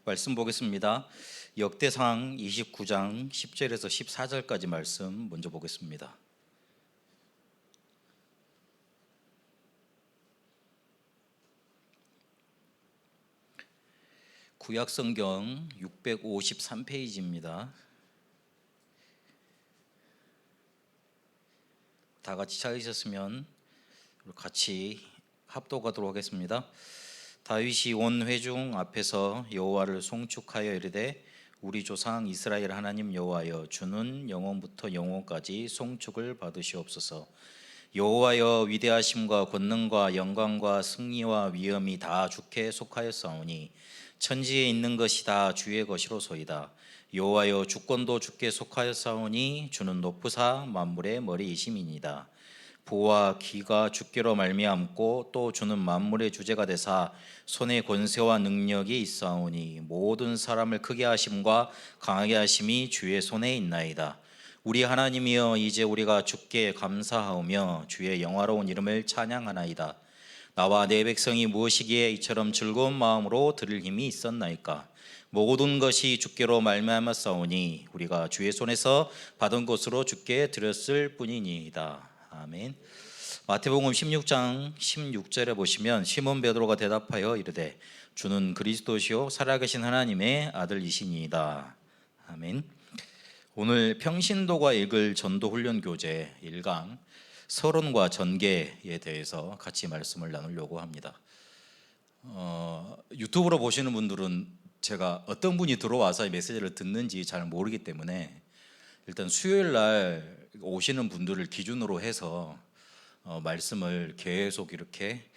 말씀 보겠습니다. 역대상 29장 10절에서 14절까지 말씀 먼저 보겠습니다. 구약성경 653페이지입니다. 다 같이 찾으셨으면 같이 합독하도록 하겠습니다. 다윗이 온 회중 앞에서 여호와를 송축하여 이르되 우리 조상 이스라엘 하나님 여호와여, 주는 영원부터 영원까지 송축을 받으시옵소서. 여호와여, 위대하심과 권능과 영광과 승리와 위엄이 다 주께 속하였사오니 천지에 있는 것이 다 주의 것이로소이다. 여호와여, 주권도 주께 속하였사오니 주는 높으사 만물의 머리이심이니이다. 보와 기가 주께로 말미암고 또 주는 만물의 주제가 되사 손에 권세와 능력이 있사오니 모든 사람을 크게 하심과 강하게 하심이 주의 손에 있나이다. 우리 하나님이여, 이제 우리가 주께 감사하오며 주의 영화로운 이름을 찬양하나이다. 나와 내 백성이 무엇이기에 이처럼 즐거운 마음으로 들을 힘이 있었나이까? 모든 것이 주께로 말미암았사오니 우리가 주의 손에서 받은 것으로 주께 드렸을 뿐이니이다. 아멘. 마태복음 16장 16절에 보시면 시몬 베드로가 대답하여 이르되 주는 그리스도시요 살아계신 하나님의 아들이시니이다. 아멘. 오늘 평신도가 읽을 전도훈련 교재 1강 서론과 전개에 대해서 같이 말씀을 나누려고 합니다. 유튜브로 보시는 분들은 제가 어떤 분이 들어와서 이 메시지를 듣는지 잘 모르기 때문에 일단 수요일 날 오시는 분들을 기준으로 해서 말씀을 계속 이렇게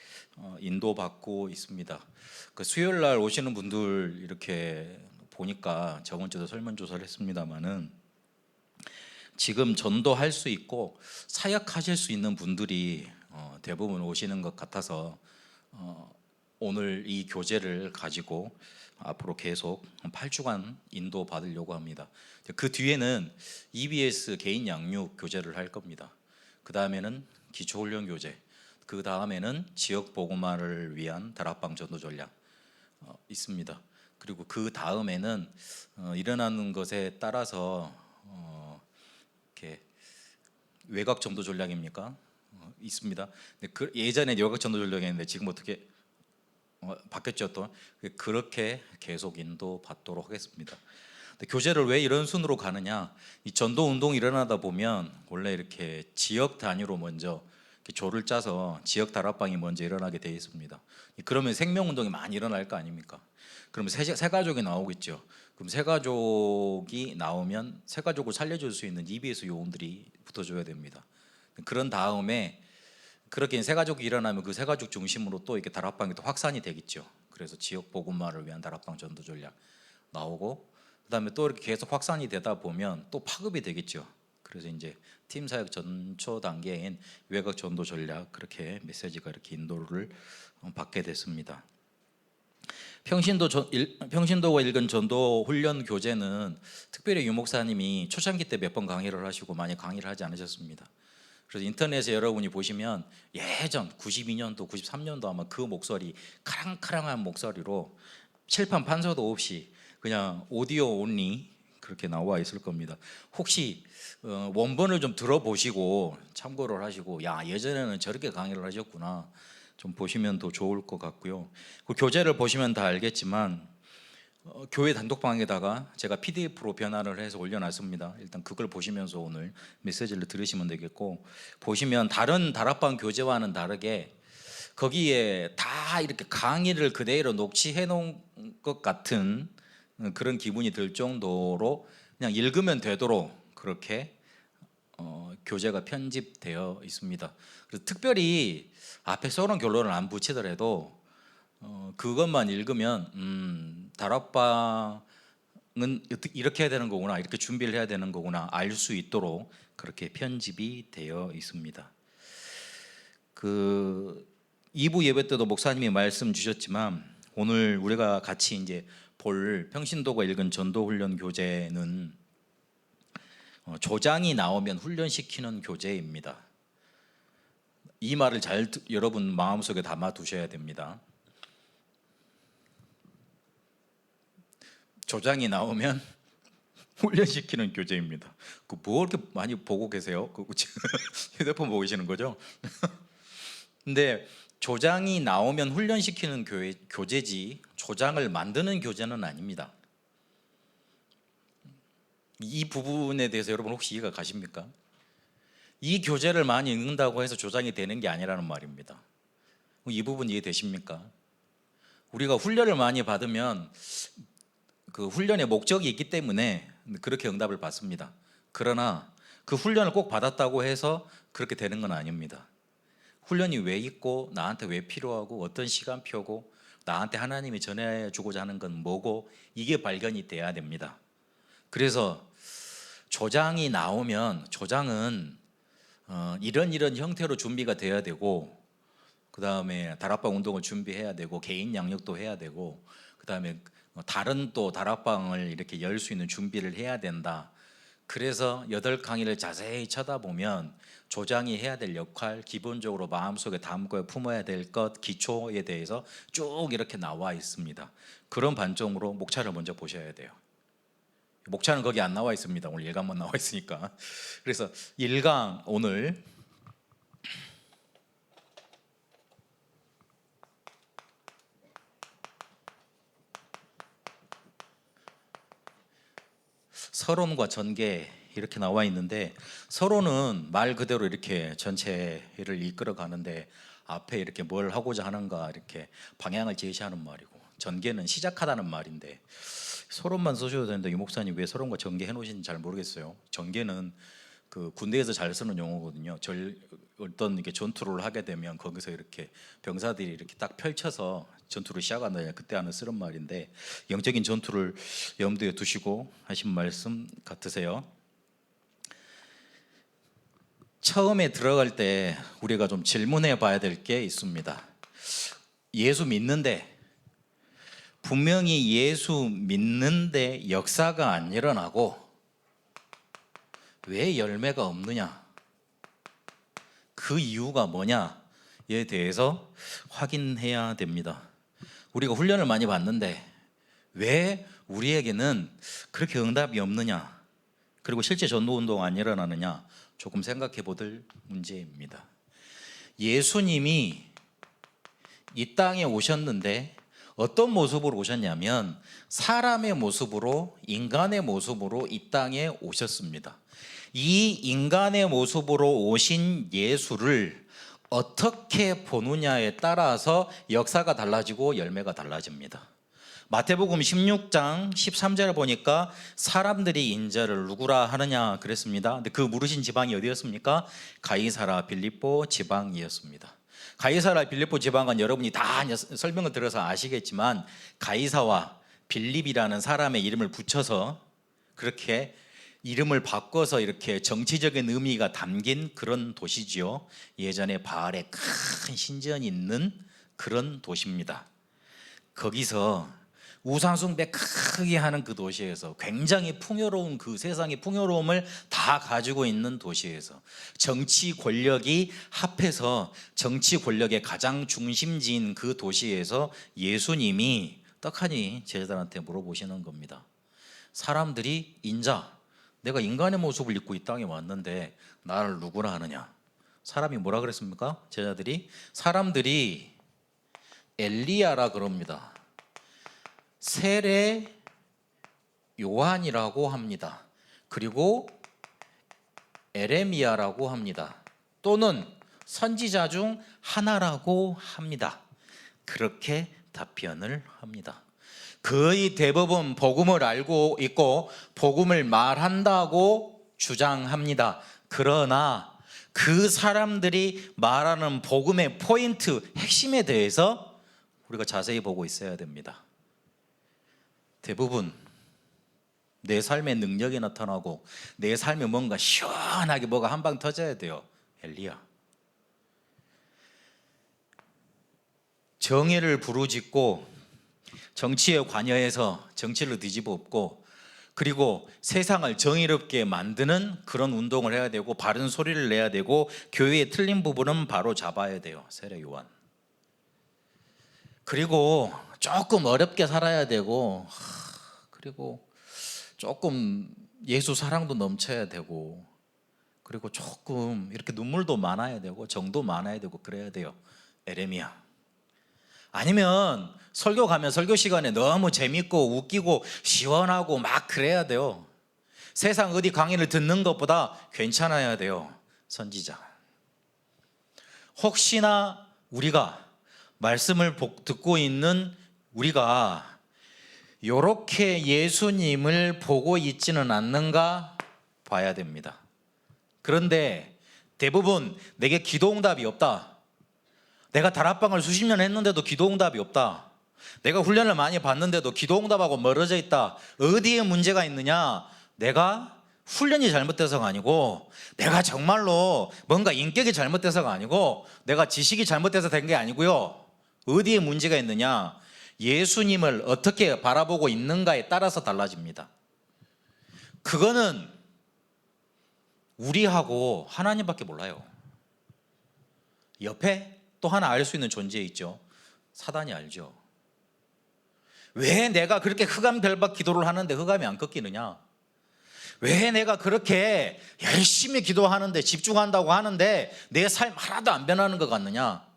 인도받고 있습니다. 그 수요일 날 오시는 분들 이렇게 보니까 저번 주도 설문조사를 했습니다마는 지금 전도할 수 있고 사역하실 수 있는 분들이 대부분 오시는 것 같아서 오늘 이 교재를 가지고 앞으로 계속 8주간 인도 받으려고 합니다. 그 뒤에는 EBS 개인 양육 교재를 할 겁니다. 그 다음에는 기초훈련 교재, 그 다음에는 지역 복음화를 위한 다락방 전도 전략 있습니다. 그리고 그 다음에는 일어나는 것에 따라서 이렇게 외곽 전도 전략입니까? 있습니다. 근데 예전에 외곽 전도 전략이었는데 지금 어떻게 바뀌었죠 또. 그렇게 계속 인도 받도록 하겠습니다. 근데 교재를 왜 이런 순으로 가느냐? 이 전도 운동이 일어나다 보면 원래 이렇게 지역 단위로 먼저 이렇게 조를 짜서 지역 다락방이 먼저 일어나게 되어 있습니다. 그러면 생명 운동이 많이 일어날 거 아닙니까? 그러면 새 가족이 나오겠죠. 그럼 새 가족이 나오면 새 가족을 살려줄 수 있는 EBS 요원들이 붙어줘야 됩니다. 그런 다음에 그렇게 새 가족이 일어나면 그 새 가족 중심으로 또 이렇게 다락방이 또 확산이 되겠죠. 그래서 지역 복음화를 위한 다락방 전도 전략 나오고, 그다음에 또 이렇게 계속 확산이 되다 보면 또 파급이 되겠죠. 그래서 이제 팀 사역 전초 단계인 외곽 전도 전략, 그렇게 메시지가 이렇게 인도를 받게 됐습니다. 평신도가 읽은 전도 훈련 교재는 특별히 유 목사님이 초창기 때 몇 번 강의를 하시고 많이 강의를 하지 않으셨습니다. 그래서 인터넷에 여러분이 보시면 예전 92년도 93년도 아마 그 목소리, 카랑카랑한 목소리로 칠판 판서도 없이 그냥 오디오 온리 그렇게 나와 있을 겁니다. 혹시 원본을 좀 들어보시고 참고를 하시고, 야, 예전에는 저렇게 강의를 하셨구나 좀 보시면 더 좋을 것 같고요. 그 교재를 보시면 다 알겠지만 교회 단톡방에다가 제가 PDF로 변환을 해서 올려놨습니다. 일단 그걸 보시면서 오늘 메시지를 들으시면 되겠고, 보시면 다른 다락방 교재와는 다르게 거기에 다 이렇게 강의를 그대로 녹취해 놓은 것 같은 그런 기분이 들 정도로 그냥 읽으면 되도록 그렇게 교재가 편집되어 있습니다. 그래서 특별히 앞에 써놓은 결론을 안 붙이더라도 그것만 읽으면 다락방은 이렇게 해야 되는 거구나, 이렇게 준비를 해야 되는 거구나 알 수 있도록 그렇게 편집이 되어 있습니다. 그 2부 예배 때도 목사님이 말씀 주셨지만 오늘 우리가 같이 이제 볼 평신도가 읽은 전도훈련 교재는 조장이 나오면 훈련시키는 교재입니다. 이 말을 잘 여러분 마음속에 담아 두셔야 됩니다. 조장이 나오면 훈련시키는 교재입니다. 그 뭐 이렇게 많이 보고 계세요? 휴대폰 보고 계시는 거죠? 근데 조장이 나오면 훈련시키는 교재지 조장을 만드는 교재는 아닙니다. 이 부분에 대해서 여러분 혹시 이해가 가십니까? 이 교재를 많이 읽는다고 해서 조장이 되는 게 아니라는 말입니다. 이 부분 이해되십니까? 우리가 훈련을 많이 받으면 그 훈련의 목적이 있기 때문에 그렇게 응답을 받습니다. 그러나 그 훈련을 꼭 받았다고 해서 그렇게 되는 건 아닙니다. 훈련이 왜 있고 나한테 왜 필요하고 어떤 시간표고 나한테 하나님이 전해주고자 하는 건 뭐고 이게 발견이 돼야 됩니다. 그래서 조장이 나오면 조장은 이런 형태로 준비가 돼야 되고 그 다음에 다락방 운동을 준비해야 되고 개인 양육도 해야 되고 그 다음에 다른 또 다락방을 이렇게 열 수 있는 준비를 해야 된다. 그래서 8강의를 자세히 쳐다보면 조장이 해야 될 역할, 기본적으로 마음속에 담고 품어야 될 것, 기초에 대해서 쭉 이렇게 나와 있습니다. 그런 관점으로 목차를 먼저 보셔야 돼요. 목차는 거기 안 나와 있습니다. 오늘 1강만 나와 있으니까. 그래서 1강 오늘 서론과 전개 이렇게 나와 있는데, 서론은 말 그대로 이렇게 전체를 이끌어 가는데 앞에 이렇게 뭘 하고자 하는가 이렇게 방향을 제시하는 말이고, 전개는 시작하다는 말인데 서론만 써셔도 되는데 이 목사님 왜 서론과 전개 해놓으신지 잘 모르겠어요. 전개는 그 군대에서 잘 쓰는 용어거든요. 어떤 이렇게 전투를 하게 되면 거기서 이렇게 병사들이 이렇게 딱 펼쳐서 전투를 시작한다, 그때 하는 쓰는 말인데 영적인 전투를 염두에 두시고 하신 말씀 같으세요. 처음에 들어갈 때 우리가 좀 질문해 봐야 될 게 있습니다. 예수 믿는데, 분명히 예수 믿는데 역사가 안 일어나고 왜 열매가 없느냐, 그 이유가 뭐냐에 대해서 확인해야 됩니다. 우리가 훈련을 많이 받는데 왜 우리에게는 그렇게 응답이 없느냐, 그리고 실제 전도운동 안 일어나느냐, 조금 생각해 보들 문제입니다. 예수님이 이 땅에 오셨는데 어떤 모습으로 오셨냐면 사람의 모습으로, 인간의 모습으로 이 땅에 오셨습니다. 이 인간의 모습으로 오신 예수를 어떻게 보느냐에 따라서 역사가 달라지고 열매가 달라집니다. 마태복음 16장 13절을 보니까 사람들이 인자를 누구라 하느냐 그랬습니다. 근데 그 물으신 지방이 어디였습니까? 가이사라 빌립보 지방이었습니다. 가이사라 빌립보 지방은 여러분이 다 설명을 들어서 아시겠지만 가이사와 빌립이라는 사람의 이름을 붙여서 그렇게 이름을 바꿔서 이렇게 정치적인 의미가 담긴 그런 도시지요. 예전에 바알에 큰 신전이 있는 그런 도시입니다. 거기서 우상숭배 크게 하는 그 도시에서 굉장히 풍요로운, 그 세상의 풍요로움을 다 가지고 있는 도시에서 정치 권력이 합해서 정치 권력의 가장 중심지인 그 도시에서 예수님이 떡하니 제자들한테 물어보시는 겁니다. 사람들이 인자, 내가 인간의 모습을 입고 이 땅에 왔는데 나를 누구라 하느냐. 사람이 뭐라 그랬습니까? 제자들이, 사람들이 엘리야라 그럽니다. 세례 요한이라고 합니다. 그리고 에레미야라고 합니다. 또는 선지자 중 하나라고 합니다. 그렇게 답변을 합니다. 거의 대부분 복음을 알고 있고 복음을 말한다고 주장합니다. 그러나 그 사람들이 말하는 복음의 포인트, 핵심에 대해서 우리가 자세히 보고 있어야 됩니다. 대부분 내 삶의 능력이 나타나고 내 삶에 뭔가 시원하게 뭐가 한 방 터져야 돼요. 엘리야. 정의를 부르짖고 정치에 관여해서 정치를 뒤집어 엎고, 그리고 세상을 정의롭게 만드는 그런 운동을 해야 되고 바른 소리를 내야 되고 교회의 틀린 부분은 바로 잡아야 돼요. 세례 요한. 그리고 조금 어렵게 살아야 되고 그리고 조금 예수 사랑도 넘쳐야 되고, 그리고 조금 이렇게 눈물도 많아야 되고 정도 많아야 되고 그래야 돼요. 에레미야. 아니면 설교 가면 설교 시간에 너무 재밌고 웃기고 시원하고 막 그래야 돼요. 세상 어디 강의를 듣는 것보다 괜찮아야 돼요. 선지자. 혹시나 우리가 말씀을 듣고 있는 우리가 이렇게 예수님을 보고 있지는 않는가 봐야 됩니다. 그런데 대부분 내게 기도응답이 없다, 내가 다락방을 수십 년 했는데도 기도응답이 없다, 내가 훈련을 많이 받는데도 기도응답하고 멀어져 있다. 어디에 문제가 있느냐? 내가 훈련이 잘못돼서가 아니고, 내가 정말로 뭔가 인격이 잘못돼서가 아니고, 내가 지식이 잘못돼서 된 게 아니고요. 어디에 문제가 있느냐? 예수님을 어떻게 바라보고 있는가에 따라서 달라집니다. 그거는 우리하고 하나님밖에 몰라요. 옆에 또 하나 알 수 있는 존재 있죠. 사단이 알죠. 왜 내가 그렇게 흑암별박 기도를 하는데 흑암이 안 꺾이느냐? 왜 내가 그렇게 열심히 기도하는데, 집중한다고 하는데 내 삶 하나도 안 변하는 것 같느냐?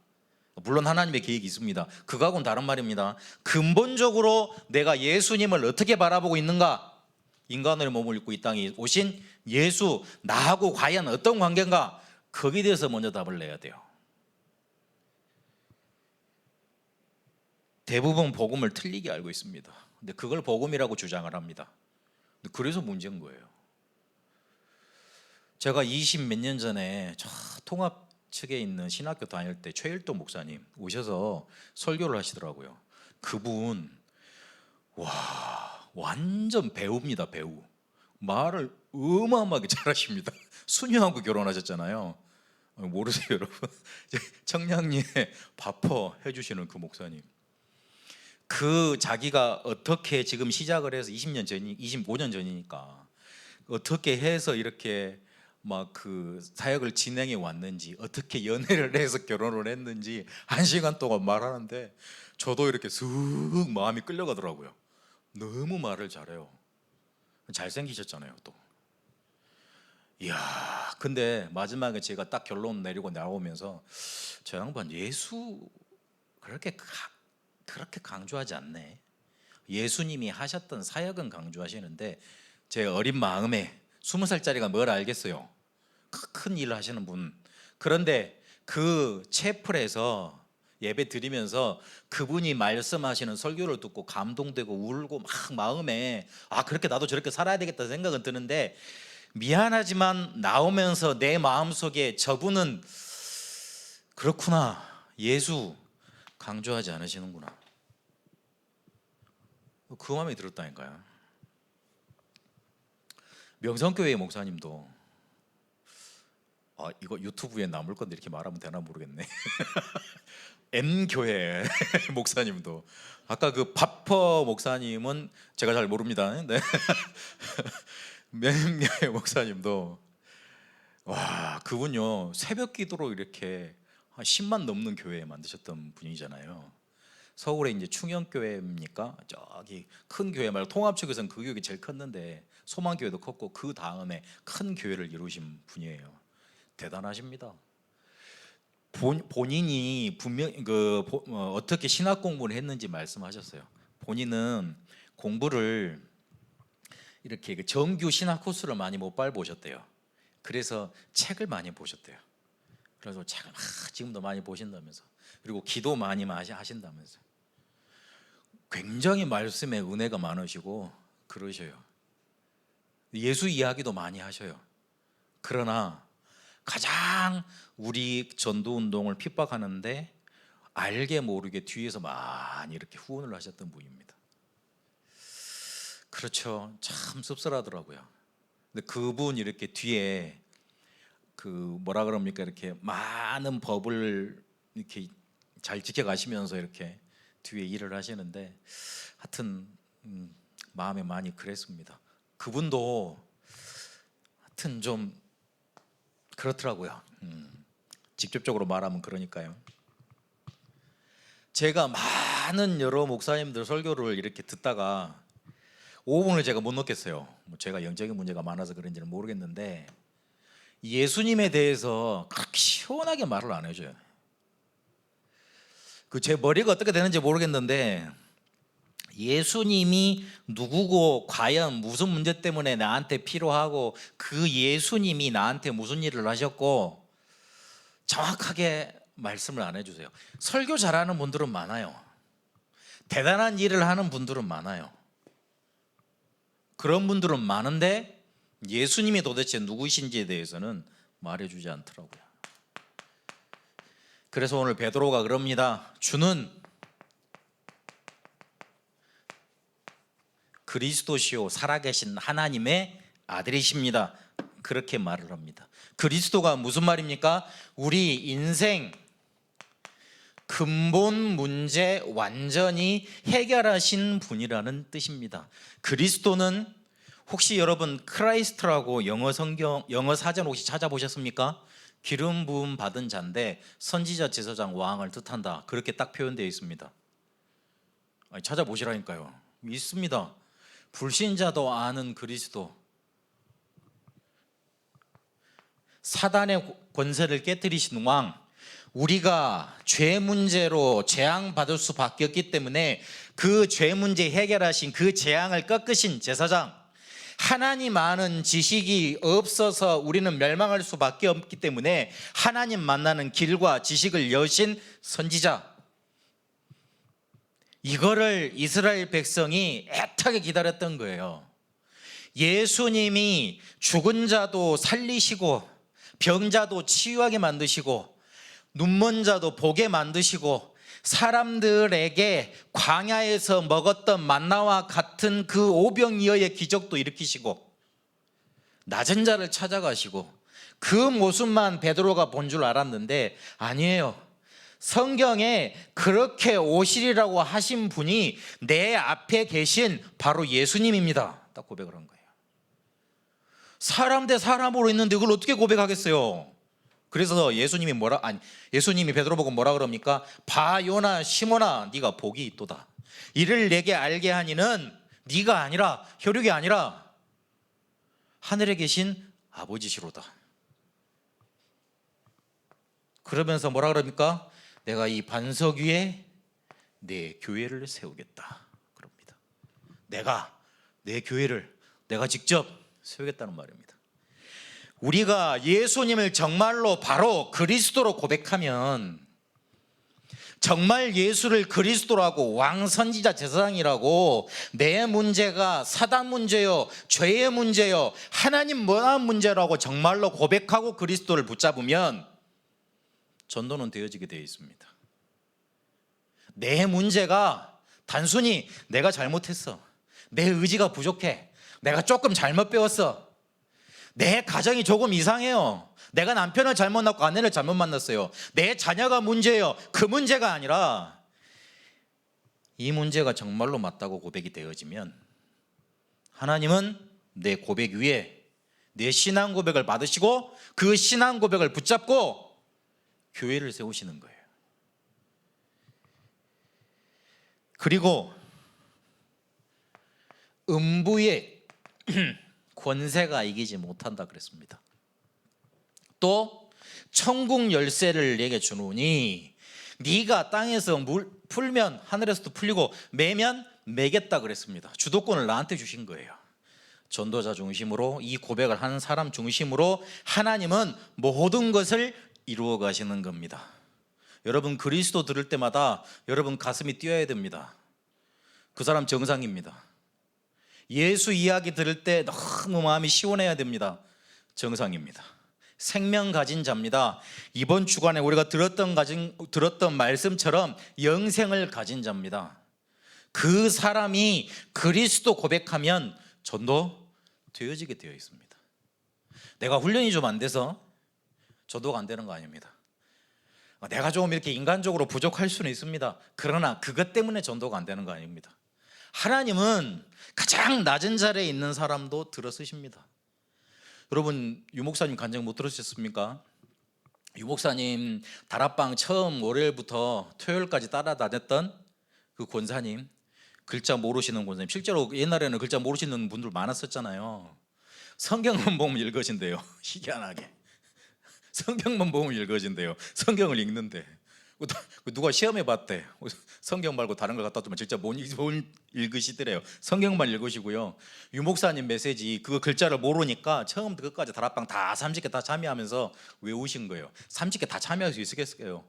물론 하나님의 계획이 있습니다. 그거하고는 다른 말입니다. 근본적으로 내가 예수님을 어떻게 바라보고 있는가? 인간의 몸을 입고 이 땅에 오신 예수, 나하고 과연 어떤 관계인가? 거기에 대해서 먼저 답을 내야 돼요. 대부분 복음을 틀리게 알고 있습니다. 근데 그걸 복음이라고 주장을 합니다. 그래서 문제인 거예요. 제가 20 몇 년 전에 저 통합 측에 있는 신학교 다닐 때 최일동 목사님 오셔서 설교를 하시더라고요. 그분 완전 배우입니다. 배우. 말을 어마어마하게 잘하십니다. 수녀하고 결혼하셨잖아요. 모르세요 여러분? 청량리에 바퍼 해주시는 그 목사님. 그 자기가 어떻게 지금 시작을 해서 20년 전이 25년 전이니까 어떻게 해서 이렇게 막 그 사역을 진행해 왔는지, 어떻게 연애를 해서 결혼을 했는지 1시간 동안 말하는데 저도 이렇게 슥 마음이 끌려가더라고요. 너무 말을 잘해요. 잘생기셨잖아요 또. 이야, 근데 마지막에 제가 딱 결론 내리고 나오면서 저 양반 예수 그렇게 강조하지 않네. 예수님이 하셨던 사역은 강조하시는데 제 어린 마음에 20살짜리가 뭘 알겠어요. 큰 일을 하시는 분. 그런데 그 채플에서 예배 드리면서 그분이 말씀하시는 설교를 듣고 감동되고 울고 막 마음에 그렇게 나도 저렇게 살아야 되겠다 생각은 드는데, 미안하지만 나오면서 내 마음속에 저분은 그렇구나, 예수 강조하지 않으시는구나, 그 마음이 들었다니까요. 명성교회 목사님도 이거 유튜브에 남을 건데 이렇게 말하면 되나 모르겠네. M교회 목사님도, 아까 그 바퍼 목사님은 제가 잘 모릅니다. 네. M교회 목사님도 그분요 새벽 기도로 이렇게 한 10만 넘는 교회 만드셨던 분이잖아요. 서울에 이제 충영교회입니까? 저기 큰 교회 말고 통합 측에서는 그 교회가 제일 컸는데 소망교회도 컸고 그 다음에 큰 교회를 이루신 분이에요. 대단하십니다. 본인이 분명 어떻게 신학 공부를 했는지 말씀하셨어요. 본인은 공부를 이렇게 정규 신학 코스를 많이 못 밟으셨대요. 그래서 책을 많이 보셨대요. 그래서 책을 지금도 많이 보신다면서, 그리고 기도 많이 하신다면서, 굉장히 말씀에 은혜가 많으시고 그러셔요. 예수 이야기도 많이 하셔요. 그러나 가장 우리 전도운동을 핍박하는데 알게 모르게 뒤에서 많이 이렇게 후원을 하셨던 분입니다. 그렇죠. 참 씁쓸하더라고요. 근데 그분 이렇게 뒤에 그 뭐라 그럽니까, 이렇게 많은 법을 이렇게 잘 지켜가시면서 이렇게 뒤에 일을 하시는데, 하여튼 마음에 많이 그랬습니다. 그분도 하여튼 좀 그렇더라고요. 직접적으로 말하면 그러니까요. 제가 많은 여러 목사님들 설교를 이렇게 듣다가 5분을 제가 못 넣겠어요. 뭐 제가 영적인 문제가 많아서 그런지는 모르겠는데 예수님에 대해서 그렇게 시원하게 말을 안 해줘요. 그 제 머리가 어떻게 되는지 모르겠는데 예수님이 누구고 과연 무슨 문제 때문에 나한테 필요하고 그 예수님이 나한테 무슨 일을 하셨고 정확하게 말씀을 안 해주세요. 설교 잘하는 분들은 많아요. 대단한 일을 하는 분들은 많아요. 그런 분들은 많은데 예수님이 도대체 누구신지에 대해서는 말해주지 않더라고요. 그래서 오늘 베드로가 그럽니다. 주는 그리스도시요 살아계신 하나님의 아들이십니다. 그렇게 말을 합니다. 그리스도가 무슨 말입니까? 우리 인생 근본 문제 완전히 해결하신 분이라는 뜻입니다. 그리스도는 혹시 여러분 크라이스트라고 영어 사전 혹시 찾아보셨습니까? 기름 부음 받은 자인데 선지자, 제사장, 왕을 뜻한다. 그렇게 딱 표현되어 있습니다. 아니, 찾아보시라니까요. 있습니다. 불신자도 아는 그리스도, 사단의 권세를 깨뜨리신 왕, 우리가 죄 문제로 재앙받을 수밖에 없기 때문에 그 죄 문제 해결하신 그 재앙을 꺾으신 제사장, 하나님 아는 지식이 없어서 우리는 멸망할 수밖에 없기 때문에 하나님 만나는 길과 지식을 여신 선지자, 이거를 이스라엘 백성이 애타게 기다렸던 거예요. 예수님이 죽은 자도 살리시고 병자도 치유하게 만드시고 눈먼 자도 보게 만드시고 사람들에게 광야에서 먹었던 만나와 같은 그 오병이어의 기적도 일으키시고 낮은 자를 찾아가시고 그 모습만 베드로가 본 줄 알았는데 아니에요. 성경에 그렇게 오시리라고 하신 분이 내 앞에 계신 바로 예수님입니다. 딱 고백을 한 거예요. 사람 대 사람으로 있는데 그걸 어떻게 고백하겠어요? 그래서 예수님이 베드로 보고 뭐라 그럽니까? 바 요나 시몬아 네가 복이 있도다. 이를 내게 알게 하니는 네가 아니라 혈육이 아니라 하늘에 계신 아버지시로다. 그러면서 뭐라 그럽니까? 내가 이 반석 위에 내 교회를 세우겠다 그럽니다. 내 교회를 내가 직접 세우겠다는 말입니다. 우리가 예수님을 정말로 바로 그리스도로 고백하면, 정말 예수를 그리스도라고 왕, 선지자, 제사장이라고 내 문제가 사단 문제요, 죄의 문제요, 하나님 원한 문제라고 정말로 고백하고 그리스도를 붙잡으면 전도는 되어지게 되어 있습니다. 내 문제가 단순히 내가 잘못했어, 내 의지가 부족해, 내가 조금 잘못 배웠어, 내 가정이 조금 이상해요, 내가 남편을 잘못 낳고 아내를 잘못 만났어요, 내 자녀가 문제예요, 그 문제가 아니라 이 문제가 정말로 맞다고 고백이 되어지면 하나님은 내 고백 위에 내 신앙 고백을 받으시고 그 신앙 고백을 붙잡고 교회를 세우시는 거예요. 그리고 음부의 권세가 이기지 못한다 그랬습니다. 또 천국 열쇠를 내게 주노니 네가 땅에서 풀면 하늘에서도 풀리고 매면 매겠다 그랬습니다. 주도권을 나한테 주신 거예요. 전도자 중심으로, 이 고백을 하는 사람 중심으로 하나님은 모든 것을 이루어 가시는 겁니다. 여러분, 그리스도 들을 때마다 여러분 가슴이 뛰어야 됩니다. 그 사람 정상입니다. 예수 이야기 들을 때 너무 마음이 시원해야 됩니다. 정상입니다. 생명 가진 자입니다. 이번 주간에 우리가 들었던 말씀처럼 영생을 가진 자입니다. 그 사람이 그리스도 고백하면 전도 되어지게 되어 있습니다. 내가 훈련이 좀 안 돼서 전도가 안 되는 거 아닙니다. 내가 조금 이렇게 인간적으로 부족할 수는 있습니다. 그러나 그것 때문에 전도가 안 되는 거 아닙니다. 하나님은 가장 낮은 자리에 있는 사람도 들어 쓰십니다. 여러분, 유 목사님 간증 못 들으셨습니까? 유 목사님 다락방 처음 월요일부터 토요일까지 따라다녔던 그 권사님, 글자 모르시는 권사님, 실제로 옛날에는 글자 모르시는 분들 많았었잖아요. 성경만 보면 읽어진대요. 희한하게 성경만 보면 읽어진대요. 성경을 읽는데 누가 시험해 봤대. 성경 말고 다른 걸 갖다 두면 진짜 못 읽으시더래요. 성경만 읽으시고요. 유목사님 메시지 그거 글자를 모르니까 처음부터 끝까지 다락방 다 30개 다 참여하면서 외우신 거예요. 30개 다 참여할 수 있겠어요?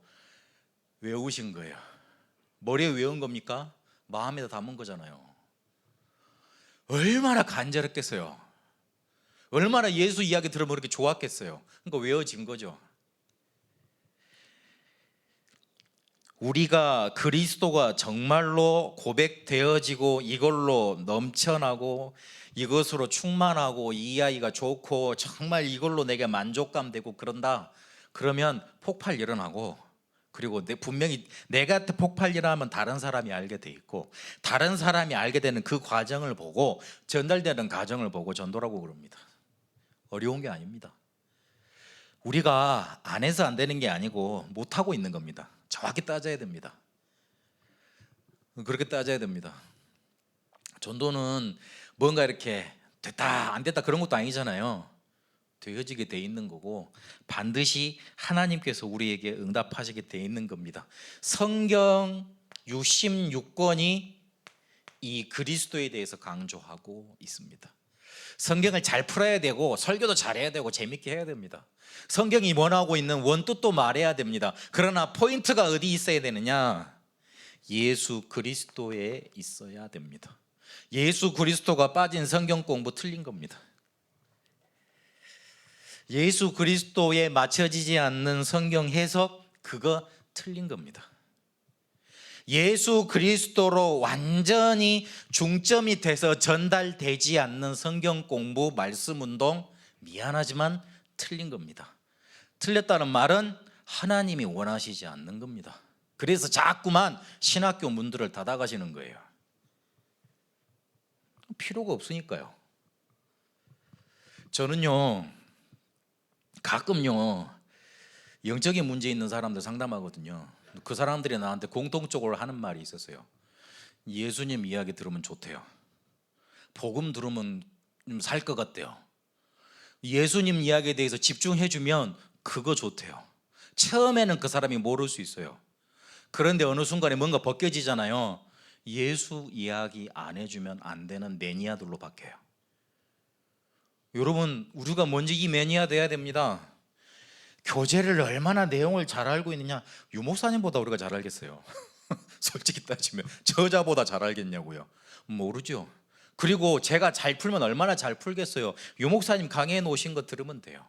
외우신 거예요. 머리에 외운 겁니까? 마음에다 담은 거잖아요. 얼마나 간절했겠어요. 얼마나 예수 이야기 들으면 그렇게 좋았겠어요. 그러니까 외워진 거죠. 우리가 그리스도가 정말로 고백되어지고 이걸로 넘쳐나고 이것으로 충만하고 이 아이가 좋고 정말 이걸로 내게 만족감 되고 그런다, 그러면 폭발 일어나고, 그리고 분명히 내가 폭발 일어나면 다른 사람이 알게 돼 있고, 다른 사람이 알게 되는 그 과정을 보고, 전달되는 과정을 보고 전도라고 그럽니다. 어려운 게 아닙니다. 우리가 안 해서 안 되는 게 아니고 못하고 있는 겁니다. 정확히 따져야 됩니다. 그렇게 따져야 됩니다. 전도는 뭔가 이렇게 됐다 안 됐다 그런 것도 아니잖아요. 되어지게 돼 있는 거고 반드시 하나님께서 우리에게 응답하시게 돼 있는 겁니다. 성경 66권이 이 그리스도에 대해서 강조하고 있습니다. 성경을 잘 풀어야 되고 설교도 잘해야 되고 재밌게 해야 됩니다. 성경이 원하고 있는 원뜻도 말해야 됩니다. 그러나 포인트가 어디 있어야 되느냐? 예수 그리스도에 있어야 됩니다. 예수 그리스도가 빠진 성경 공부 틀린 겁니다. 예수 그리스도에 맞춰지지 않는 성경 해석, 그거 틀린 겁니다. 예수 그리스도로 완전히 중점이 돼서 전달되지 않는 성경 공부, 말씀 운동, 미안하지만 틀린 겁니다. 틀렸다는 말은 하나님이 원하시지 않는 겁니다. 그래서 자꾸만 신학교 문들을 닫아가시는 거예요. 필요가 없으니까요. 저는요 가끔요 영적인 문제 있는 사람들 상담하거든요. 그 사람들이 나한테 공통적으로 하는 말이 있었어요. 예수님 이야기 들으면 좋대요. 복음 들으면 살 것 같대요. 예수님 이야기에 대해서 집중해주면 그거 좋대요. 처음에는 그 사람이 모를 수 있어요. 그런데 어느 순간에 뭔가 벗겨지잖아요. 예수 이야기 안 해주면 안 되는 매니아들로 바뀌어요. 여러분, 우리가 먼저 이 매니아 돼야 됩니다. 교재를 얼마나 내용을 잘 알고 있느냐, 유목사님보다 우리가 잘 알겠어요. 솔직히 따지면 저자보다 잘 알겠냐고요? 모르죠. 그리고 제가 잘 풀면 얼마나 잘 풀겠어요. 유목사님 강의해 놓으신 거 들으면 돼요.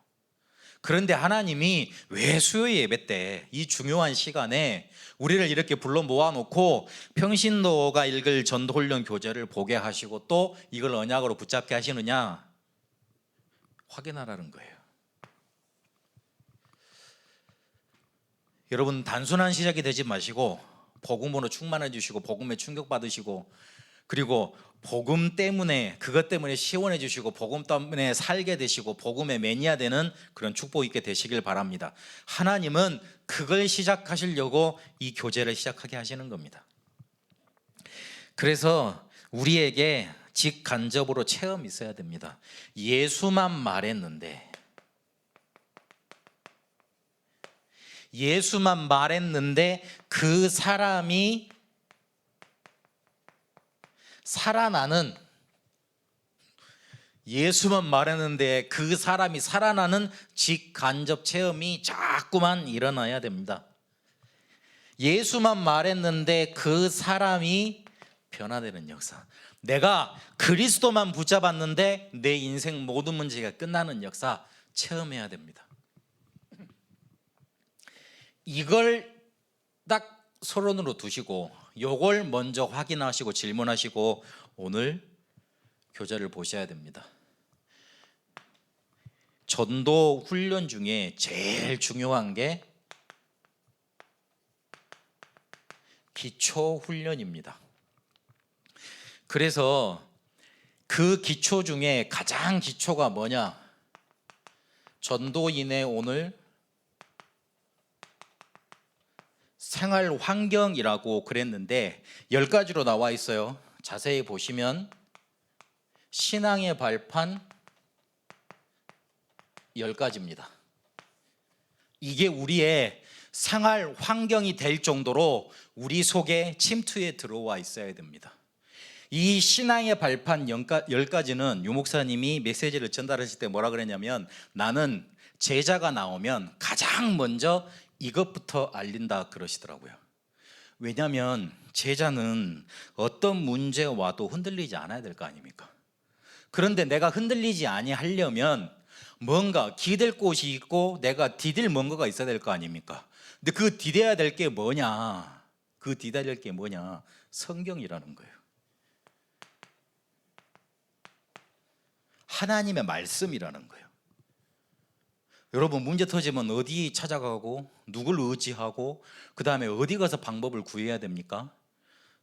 그런데 하나님이 왜 수요 예배 때 이 중요한 시간에 우리를 이렇게 불러 모아놓고 평신도가 읽을 전도훈련 교재를 보게 하시고 또 이걸 언약으로 붙잡게 하시느냐? 확인하라는 거예요. 여러분, 단순한 시작이 되지 마시고 복음으로 충만해 주시고 복음에 충격받으시고, 그리고 복음 때문에, 그것 때문에 시원해 주시고 복음 때문에 살게 되시고 복음의 매니아 되는 그런 축복 있게 되시길 바랍니다. 하나님은 그걸 시작하시려고 이 교제를 시작하게 하시는 겁니다. 그래서 우리에게 직간접으로 체험이 있어야 됩니다. 예수만 말했는데 그 사람이 살아나는, 예수만 말했는데 그 사람이 살아나는 직간접 체험이 자꾸만 일어나야 됩니다. 예수만 말했는데 그 사람이 변화되는 역사, 내가 그리스도만 붙잡았는데 내 인생 모든 문제가 끝나는 역사 체험해야 됩니다. 이걸 딱 서론으로 두시고 요걸 먼저 확인하시고 질문하시고 오늘 교재를 보셔야 됩니다. 전도 훈련 중에 제일 중요한 게 기초 훈련입니다. 그래서 그 기초 중에 가장 기초가 뭐냐? 전도인의 오늘 생활 환경이라고 그랬는데 10가지로 나와 있어요. 자세히 보시면 신앙의 발판 10가지입니다. 이게 우리의 생활 환경이 될 정도로 우리 속에 침투에 들어와 있어야 됩니다. 이 신앙의 발판 10가지는 유 목사님이 메시지를 전달하실 때 뭐라 그랬냐면, 나는 제자가 나오면 가장 먼저 이것부터 알린다 그러시더라고요. 왜냐하면 제자는 어떤 문제 와도 흔들리지 않아야 될 거 아닙니까? 그런데 내가 흔들리지 아니하려면 뭔가 기댈 곳이 있고 내가 디딜 뭔가가 있어야 될 거 아닙니까? 근데 그 디뎌야 될 게 뭐냐? 그 디뎌야 될 게 뭐냐? 성경이라는 거예요. 하나님의 말씀이라는 거예요. 여러분, 문제 터지면 어디 찾아가고 누굴 의지하고 그 다음에 어디 가서 방법을 구해야 됩니까?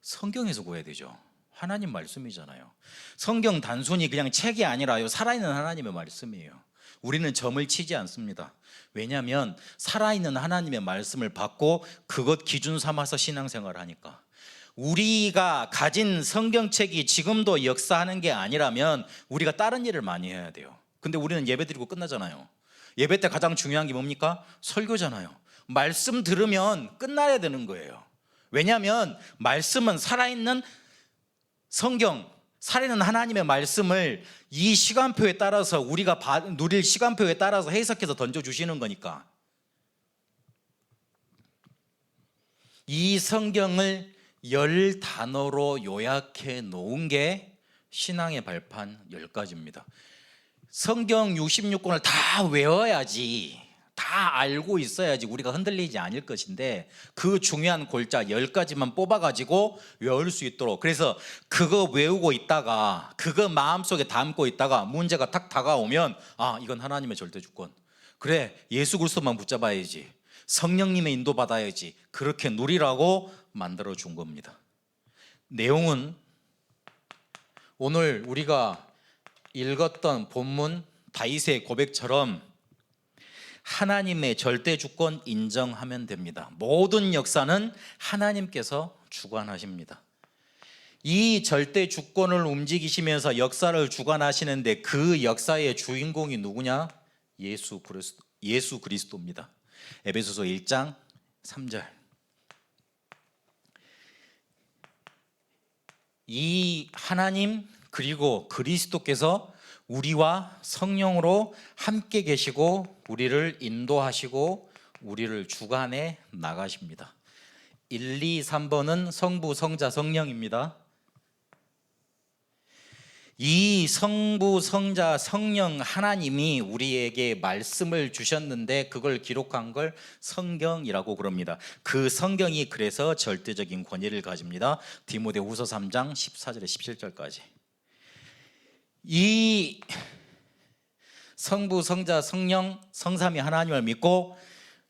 성경에서 구해야 되죠. 하나님 말씀이잖아요. 성경 단순히 그냥 책이 아니라요, 살아있는 하나님의 말씀이에요. 우리는 점을 치지 않습니다. 왜냐하면 살아있는 하나님의 말씀을 받고 그것 기준 삼아서 신앙생활을 하니까. 우리가 가진 성경책이 지금도 역사하는 게 아니라면 우리가 다른 일을 많이 해야 돼요. 근데 우리는 예배 드리고 끝나잖아요. 예배 때 가장 중요한 게 뭡니까? 설교잖아요. 말씀 들으면 끝나야 되는 거예요. 왜냐하면 말씀은 살아있는 성경, 살아있는 하나님의 말씀을 이 시간표에 따라서 우리가 누릴 시간표에 따라서 해석해서 던져주시는 거니까. 이 성경을 10단어로 요약해 놓은 게 신앙의 발판 10가지입니다. 성경 66권을 다 외워야지, 다 알고 있어야지 우리가 흔들리지 않을 것인데, 그 중요한 골자 10가지만 뽑아가지고 외울 수 있도록, 그래서 그거 외우고 있다가 그거 마음속에 담고 있다가 문제가 탁 다가오면, 아, 이건 하나님의 절대주권, 그래, 예수 그리스도만 붙잡아야지, 성령님의 인도 받아야지, 그렇게 누리라고 만들어 준 겁니다. 내용은 오늘 우리가 읽었던 본문 다윗의 고백처럼 하나님의 절대 주권 인정하면 됩니다. 모든 역사는 하나님께서 주관하십니다. 이 절대 주권을 움직이시면서 역사를 주관하시는데 그 역사의 주인공이 누구냐? 예수 그리스도입니다. 에베소서 1장 3절. 이 하나님 그리고 그리스도께서 우리와 성령으로 함께 계시고 우리를 인도하시고 우리를 주관해 나가십니다. 1, 2, 3번은 성부, 성자, 성령입니다. 이 성부, 성자, 성령 하나님이 우리에게 말씀을 주셨는데 그걸 기록한 걸 성경이라고 그럽니다. 그 성경이 그래서 절대적인 권위를 가집니다. 디모데후서 3장 14절에 17절까지. 이 성부, 성자, 성령, 성삼위 하나님을 믿고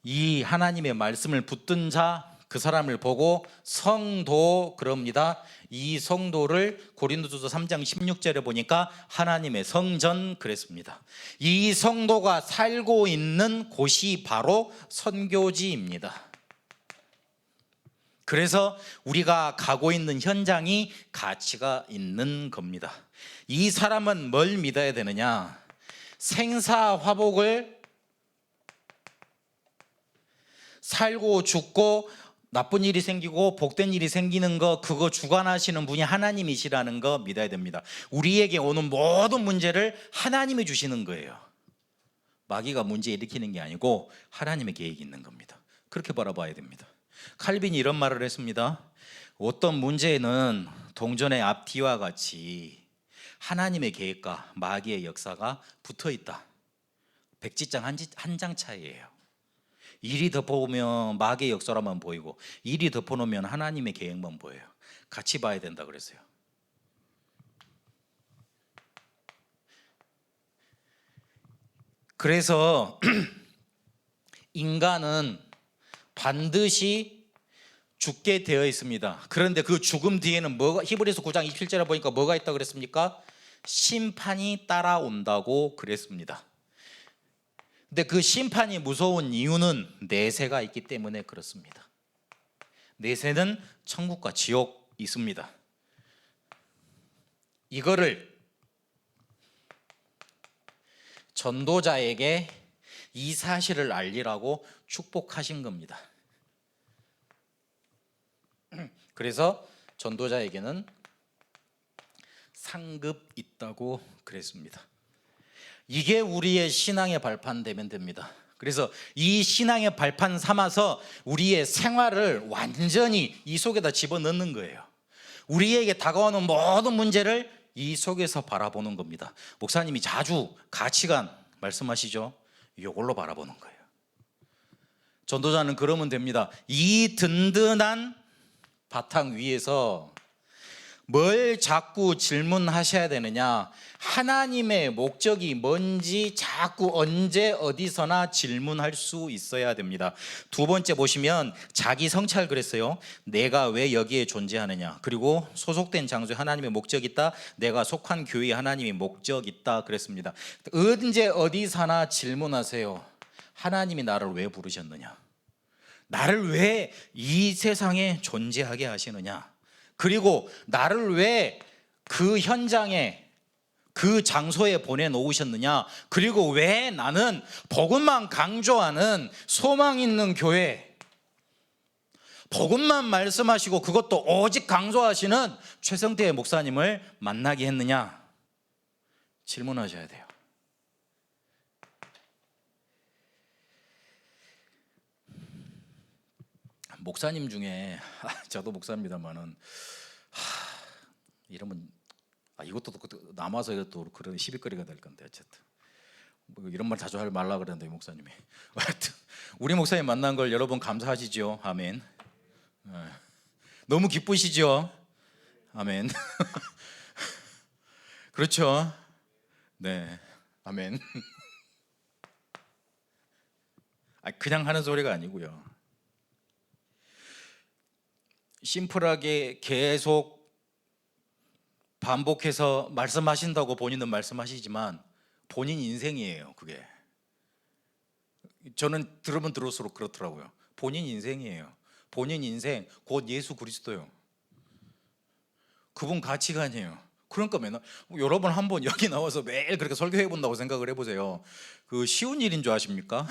이 하나님의 말씀을 붙든 자, 그 사람을 보고 성도 그럽니다. 이 성도를 고린도전서 3장 16절에 보니까 하나님의 성전 그랬습니다. 이 성도가 살고 있는 곳이 바로 선교지입니다. 그래서 우리가 가고 있는 현장이 가치가 있는 겁니다. 이 사람은 뭘 믿어야 되느냐? 생사화복을 살고 죽고 나쁜 일이 생기고 복된 일이 생기는 거, 그거 주관하시는 분이 하나님이시라는 거 믿어야 됩니다. 우리에게 오는 모든 문제를 하나님이 주시는 거예요. 마귀가 문제 일으키는 게 아니고 하나님의 계획이 있는 겁니다. 그렇게 바라봐야 됩니다. 칼빈이 이런 말을 했습니다. 어떤 문제에는 동전의 앞뒤와 같이 하나님의 계획과 마귀의 역사가 붙어 있다. 백지장 한 장 차이예요. 일이 덮어오면 마귀의 역사로만 보이고 일이 덮어놓으면 하나님의 계획만 보여요. 같이 봐야 된다 그랬어요. 그래서 인간은 반드시 죽게 되어 있습니다. 그런데 그 죽음 뒤에는 뭐가, 히브리서 9장 27절에 보니까 뭐가 있다고 그랬습니까? 심판이 따라온다고 그랬습니다. 근데 그 심판이 무서운 이유는 내세가 있기 때문에 그렇습니다. 내세는 천국과 지옥 있습니다. 이거를 전도자에게 이 사실을 알리라고 축복하신 겁니다. 그래서 전도자에게는 상급 있다고 그랬습니다. 이게 우리의 신앙의 발판 되면 됩니다. 그래서 이 신앙의 발판 삼아서 우리의 생활을 완전히 이 속에다 집어넣는 거예요. 우리에게 다가오는 모든 문제를 이 속에서 바라보는 겁니다. 목사님이 자주 가치관 말씀하시죠. 이걸로 바라보는 거예요. 전도자는 그러면 됩니다. 이 든든한 바탕 위에서 뭘 자꾸 질문하셔야 되느냐? 하나님의 목적이 뭔지 자꾸 언제 어디서나 질문할 수 있어야 됩니다. 두 번째 보시면 자기 성찰 그랬어요. 내가 왜 여기에 존재하느냐? 그리고 소속된 장소에 하나님의 목적이 있다. 내가 속한 교회에 하나님의 목적이 있다 그랬습니다. 언제 어디서나 질문하세요. 하나님이 나를 왜 부르셨느냐? 나를 왜 이 세상에 존재하게 하시느냐? 그리고 나를 왜 그 현장에 그 장소에 보내놓으셨느냐? 그리고 왜 나는 복음만 강조하는 소망 있는 교회, 복음만 말씀하시고 그것도 오직 강조하시는 최성태 목사님을 만나게 했느냐? 질문하셔야 돼요. 목사님 중에 저도 목사입니다만은 이러면 이것도 남아서 이것도 그런 시비거리가 될 건데 어쨌든 뭐 이런 말 자주 하지 말라 그랬는데 목사님이 하여튼 우리 목사님 만난 걸 여러분 감사하시죠? 아멘. 너무 기쁘시죠? 아멘. 그렇죠? 네, 아멘. 그냥 하는 소리가 아니고요. 심플하게 계속 반복해서 말씀하신다고 본인은 말씀하시지만 본인 인생이에요. 그게 저는 들으면 들을수록 그렇더라고요. 본인 인생이에요. 본인 인생 곧 예수 그리스도요. 그분 가치관이에요. 그러니까 맨날 여러분 한번 여기 나와서 매일 그렇게 설교해 본다고 생각을 해보세요. 그 쉬운 일인 줄 아십니까?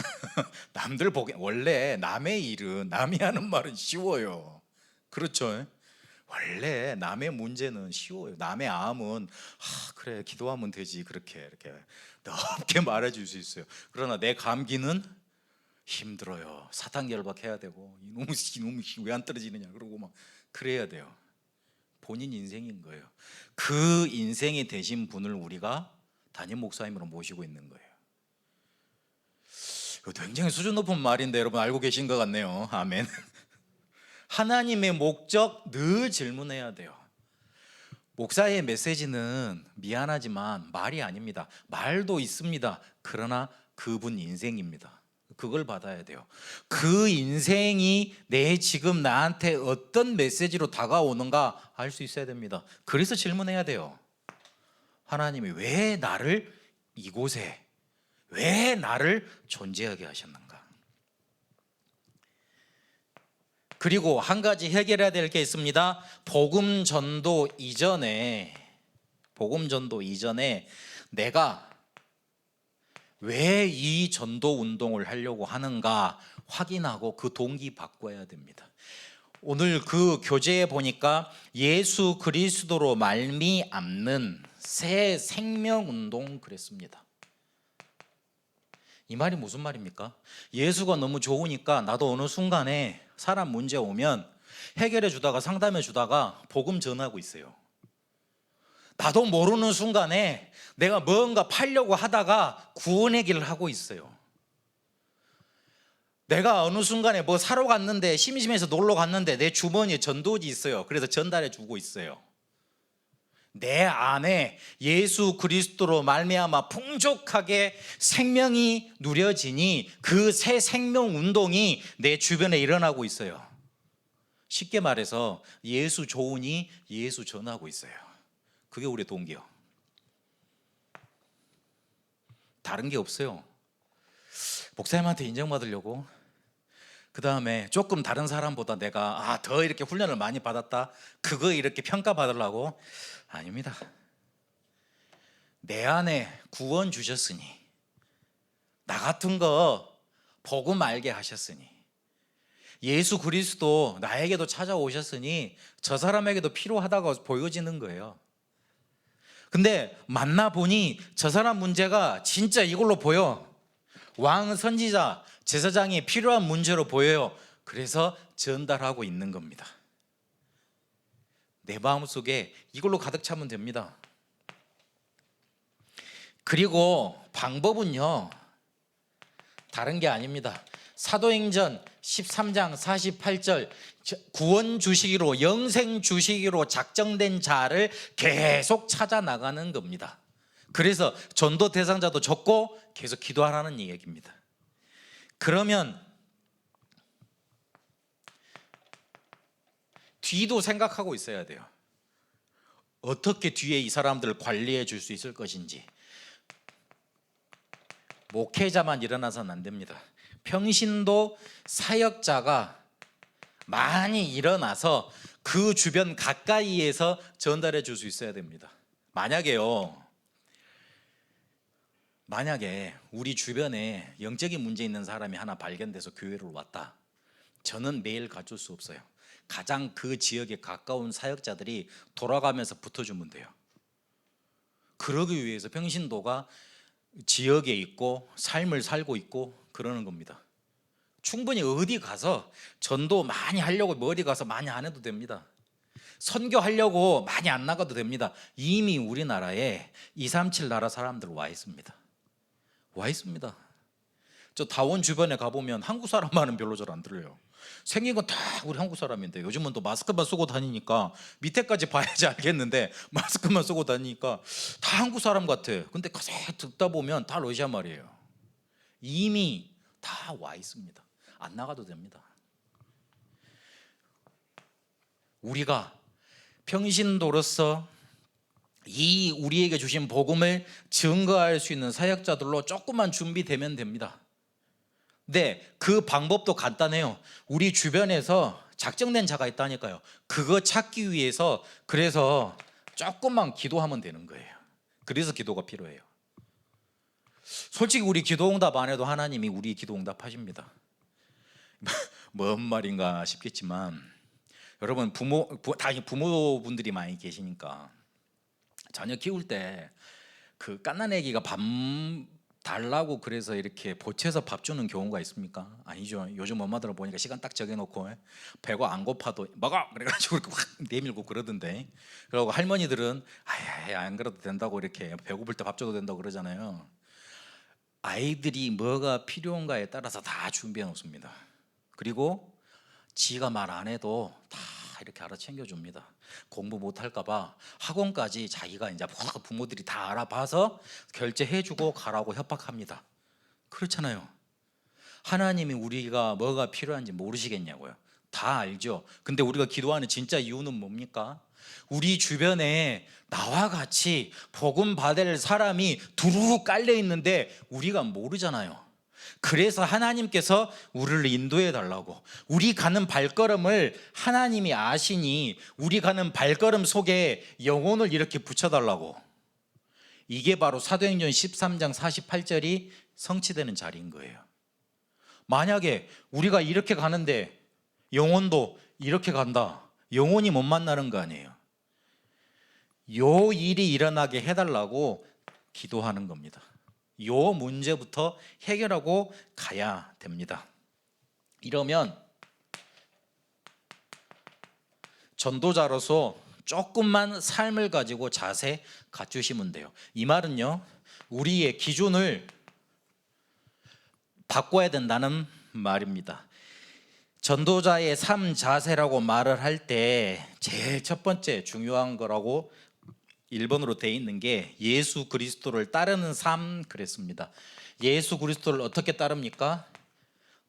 남들 보기 원래 남의 일은 남이 하는 말은 쉬워요. 그렇죠? 원래 남의 문제는 쉬워요. 남의 암은 그래 기도하면 되지 그렇게 이렇게 넓게 말해줄 수 있어요. 그러나 내 감기는 힘들어요. 사탕 결박해야 되고 이놈이 왜 안 떨어지느냐 그러고 막 그래야 돼요. 본인 인생인 거예요. 그 인생이 되신 분을 우리가 담임 목사님으로 모시고 있는 거예요. 이거 굉장히 수준 높은 말인데 여러분 알고 계신 것 같네요. 아멘. 하나님의 목적 늘 질문해야 돼요. 목사의 메시지는 미안하지만 말이 아닙니다. 말도 있습니다. 그러나 그분 인생입니다. 그걸 받아야 돼요. 그 인생이 내 지금 나한테 어떤 메시지로 다가오는가 알 수 있어야 됩니다. 그래서 질문해야 돼요. 하나님이 왜 나를 이곳에, 왜 나를 존재하게 하셨는가? 그리고 한 가지 해결해야 될 게 있습니다. 복음 전도 이전에 내가 왜 이 전도 운동을 하려고 하는가 확인하고 그 동기 바꿔야 됩니다. 오늘 그 교재에 보니까 예수 그리스도로 말미암는 새 생명 운동 그랬습니다. 이 말이 무슨 말입니까? 예수가 너무 좋으니까 나도 어느 순간에 사람 문제 오면 해결해 주다가 상담해 주다가 복음 전하고 있어요. 나도 모르는 순간에 내가 뭔가 팔려고 하다가 구원의 길을 하고 있어요. 내가 어느 순간에 뭐 사러 갔는데 심심해서 놀러 갔는데 내 주머니에 전도지 있어요. 그래서 전달해 주고 있어요. 내 안에 예수 그리스도로 말미암아 풍족하게 생명이 누려지니 그 새 생명 운동이 내 주변에 일어나고 있어요. 쉽게 말해서 예수 좋으니 예수 전하고 있어요. 그게 우리의 동기요. 다른 게 없어요. 목사님한테 인정받으려고, 그 다음에 조금 다른 사람보다 내가 더 이렇게 훈련을 많이 받았다, 그거 이렇게 평가받으려고? 아닙니다. 내 안에 구원 주셨으니, 나 같은 거 복음 알게 하셨으니, 예수 그리스도 나에게도 찾아오셨으니 저 사람에게도 필요하다고 보여지는 거예요. 근데 만나보니 저 사람 문제가 진짜 이걸로 보여. 왕, 선지자, 제사장이 필요한 문제로 보여요. 그래서 전달하고 있는 겁니다. 내 마음속에 이걸로 가득 차면 됩니다. 그리고 방법은요, 다른 게 아닙니다. 사도행전 13장 48절, 구원 주시기로, 영생 주시기로 작정된 자를 계속 찾아 나가는 겁니다. 그래서 전도 대상자도 적고 계속 기도하라는 얘기입니다. 그러면 뒤도 생각하고 있어야 돼요. 어떻게 뒤에 이 사람들을 관리해 줄 수 있을 것인지. 목회자만 일어나서는 안 됩니다. 평신도 사역자가 많이 일어나서 그 주변 가까이에서 전달해 줄 수 있어야 됩니다. 만약에 우리 주변에 영적인 문제 있는 사람이 하나 발견돼서 교회로 왔다. 저는 매일 가줄 수 없어요. 가장 그 지역에 가까운 사역자들이 돌아가면서 붙어주면 돼요. 그러기 위해서 평신도가 지역에 있고 삶을 살고 있고 그러는 겁니다. 충분히 어디 가서 전도 많이 하려고 어디 가서 많이 안 해도 됩니다. 선교하려고 많이 안 나가도 됩니다. 이미 우리나라에 237 나라 사람들 와 있습니다. 저 다원 주변에 가보면 한국 사람만은 별로 잘 안 들려요. 생긴 건 다 우리 한국 사람인데 요즘은 또 마스크만 쓰고 다니니까 밑에까지 봐야지 알겠는데 마스크만 쓰고 다니니까 다 한국 사람 같아. 근데 가서 듣다 보면 다 러시아 말이에요. 이미 다 와 있습니다. 안 나가도 됩니다. 우리가 평신도로서 이 우리에게 주신 복음을 증거할 수 있는 사역자들로 조금만 준비되면 됩니다. 네, 그 방법도 간단해요. 우리 주변에서 작정된 자가 있다니까요. 그거 찾기 위해서 그래서 조금만 기도하면 되는 거예요. 그래서 기도가 필요해요. 솔직히 우리 기도응답 안 해도 하나님이 우리 기도응답하십니다. 뭔 말인가 싶겠지만 여러분 부모분들이 많이 계시니까 자녀 키울 때 그 갓난아기가 밥 달라고 그래서 이렇게 보채서 밥 주는 경우가 있습니까? 아니죠. 요즘 엄마들은 보니까 시간 딱 정해놓고 배가 안 고파도 먹어! 그래가지고 이렇게 확 내밀고 그러던데, 그리고 할머니들은 안 그래도 된다고 이렇게 배고플 때 밥 줘도 된다고 그러잖아요. 아이들이 뭐가 필요한가에 따라서 다 준비해 놓습니다. 그리고 지가 말 안 해도 다 이렇게 알아 챙겨줍니다. 공부 못할까봐 학원까지 자기가 이제 부모들이 다 알아봐서 결제해주고 가라고 협박합니다. 그렇잖아요. 하나님이 우리가 뭐가 필요한지 모르시겠냐고요. 다 알죠. 근데 우리가 기도하는 진짜 이유는 뭡니까? 우리 주변에 나와 같이 복음 받을 사람이 두루 깔려 있는데 우리가 모르잖아요. 그래서 하나님께서 우리를 인도해 달라고, 우리 가는 발걸음을 하나님이 아시니 우리 가는 발걸음 속에 영혼을 이렇게 붙여달라고. 이게 바로 사도행전 13장 48절이 성취되는 자리인 거예요. 만약에 우리가 이렇게 가는데 영혼도 이렇게 간다, 영혼이 못 만나는 거 아니에요. 요 일이 일어나게 해달라고 기도하는 겁니다. 요 문제부터 해결하고 가야 됩니다. 이러면 전도자로서 조금만 삶을 가지고 자세 갖추시면 돼요. 이 말은요, 우리의 기준을 바꿔야 된다는 말입니다. 전도자의 삶 자세라고 말을 할 때 제일 첫 번째 중요한 거라고 1번으로 돼 있는 게 예수 그리스도를 따르는 삶 그랬습니다. 예수 그리스도를 어떻게 따릅니까?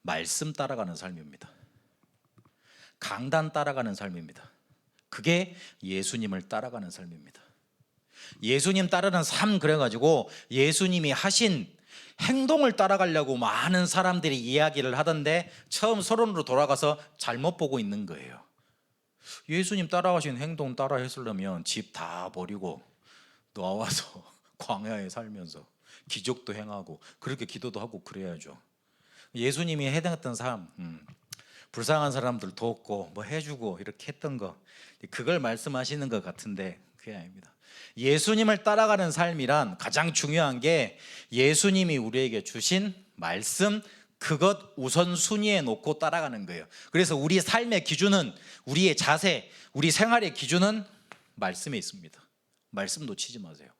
말씀 따라가는 삶입니다. 강단 따라가는 삶입니다. 그게 예수님을 따라가는 삶입니다. 예수님 따르는 삶 그래가지고 예수님이 하신 행동을 따라가려고 많은 사람들이 이야기를 하던데 처음 서론으로 돌아가서 잘못 보고 있는 거예요. 예수님 따라가신 행동 따라 했으려면 집 다 버리고 나와서 광야에 살면서 기적도 행하고 그렇게 기도도 하고 그래야죠. 예수님이 해당했던 삶, 불쌍한 사람들 돕고 뭐 해주고 이렇게 했던 거, 그걸 말씀하시는 것 같은데 그게 아닙니다. 예수님을 따라가는 삶이란 가장 중요한 게 예수님이 우리에게 주신 말씀, 그것 우선순위에 놓고 따라가는 거예요. 그래서 우리 삶의 기준은, 우리의 자세, 우리 생활의 기준은 말씀에 있습니다. 말씀 놓치지 마세요.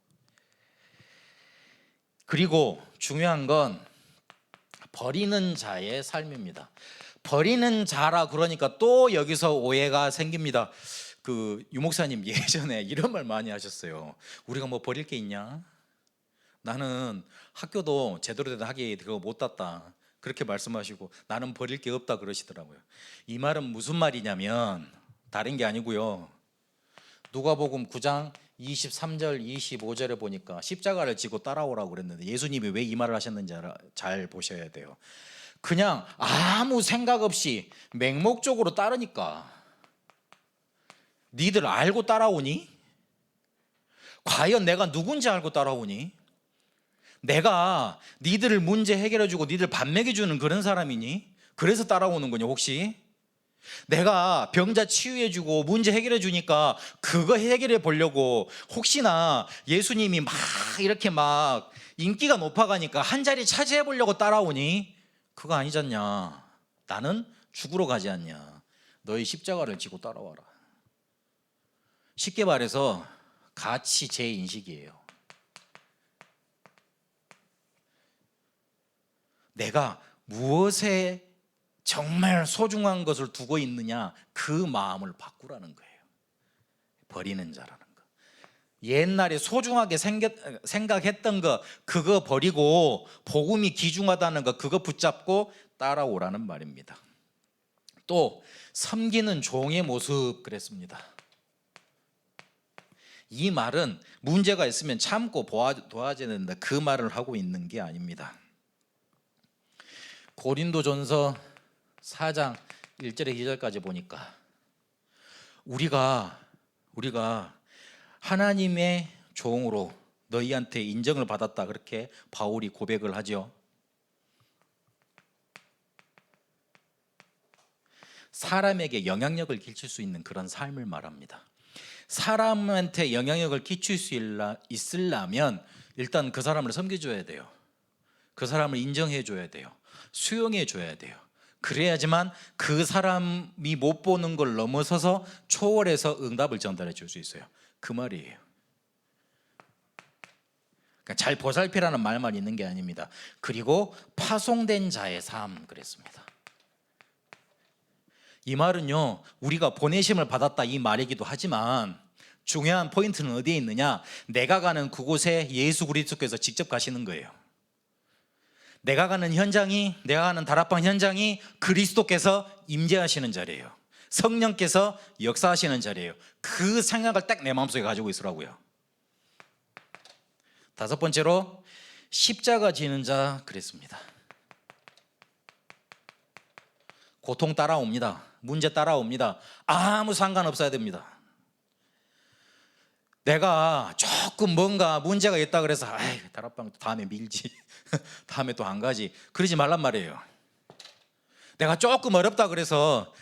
그리고 중요한 건 버리는 자의 삶입니다. 버리는 자라 그러니까 또 여기서 오해가 생깁니다. 그 유목사님 예전에 이런 말 많이 하셨어요. 우리가 뭐 버릴 게 있냐? 나는 학교도 제대로 된 학위 그거 못 땄다, 그렇게 말씀하시고 나는 버릴 게 없다 그러시더라고요. 이 말은 무슨 말이냐면 다른 게 아니고요. 누가복음 9장 23절 25절에 보니까 십자가를 지고 따라오라고 그랬는데 예수님이 왜 이 말을 하셨는지 잘 보셔야 돼요. 그냥 아무 생각 없이 맹목적으로 따르니까 니들 알고 따라오니? 과연 내가 누군지 알고 따라오니? 내가 니들을 문제 해결해주고 니들 밥 먹여주는 그런 사람이니? 그래서 따라오는 거냐 혹시? 내가 병자 치유해주고 문제 해결해주니까 그거 해결해 보려고 혹시나 예수님이 막 이렇게 막 인기가 높아가니까 한 자리 차지해 보려고 따라오니? 그거 아니잖냐. 나는 죽으러 가지 않냐. 너희 십자가를 지고 따라와라. 쉽게 말해서 가치 재인식이에요. 내가 무엇에 정말 소중한 것을 두고 있느냐, 그 마음을 바꾸라는 거예요. 버리는 자라는 거. 옛날에 소중하게 생각했던 거 그거 버리고 복음이 귀중하다는 거 그거 붙잡고 따라오라는 말입니다. 또 섬기는 종의 모습 그랬습니다. 이 말은 문제가 있으면 참고 도와줘야 된다, 그 말을 하고 있는 게 아닙니다. 고린도전서 4장 1절에 2절까지 보니까 우리가 하나님의 종으로 너희한테 인정을 받았다, 그렇게 바울이 고백을 하죠. 사람에게 영향력을 끼칠 수 있는 그런 삶을 말합니다. 사람한테 영향력을 끼칠 수 있으려면 일단 그 사람을 섬겨줘야 돼요. 그 사람을 인정해줘야 돼요. 수용해줘야 돼요. 그래야지만 그 사람이 못 보는 걸 넘어서서 초월해서 응답을 전달해 줄 수 있어요. 그 말이에요. 그러니까 잘 보살피라는 말만 있는 게 아닙니다. 그리고 파송된 자의 삶 그랬습니다. 이 말은요, 우리가 보내심을 받았다 이 말이기도 하지만 중요한 포인트는 어디에 있느냐, 내가 가는 그곳에 예수 그리스도께서 직접 가시는 거예요. 내가 가는 현장이, 내가 가는 다락방 현장이 그리스도께서 임재하시는 자리예요. 성령께서 역사하시는 자리예요. 그 생각을 딱 내 마음속에 가지고 있으라고요. 다섯 번째로 십자가 지는 자 그랬습니다. 고통 따라옵니다. 문제 따라옵니다. 아무 상관없어야 됩니다. 내가 조금 뭔가 문제가 있다 그래서 아이 다락방 다음에 밀지 다음에 또 안 가지, 그러지 말란 말이에요. 내가 조금 어렵다 그래서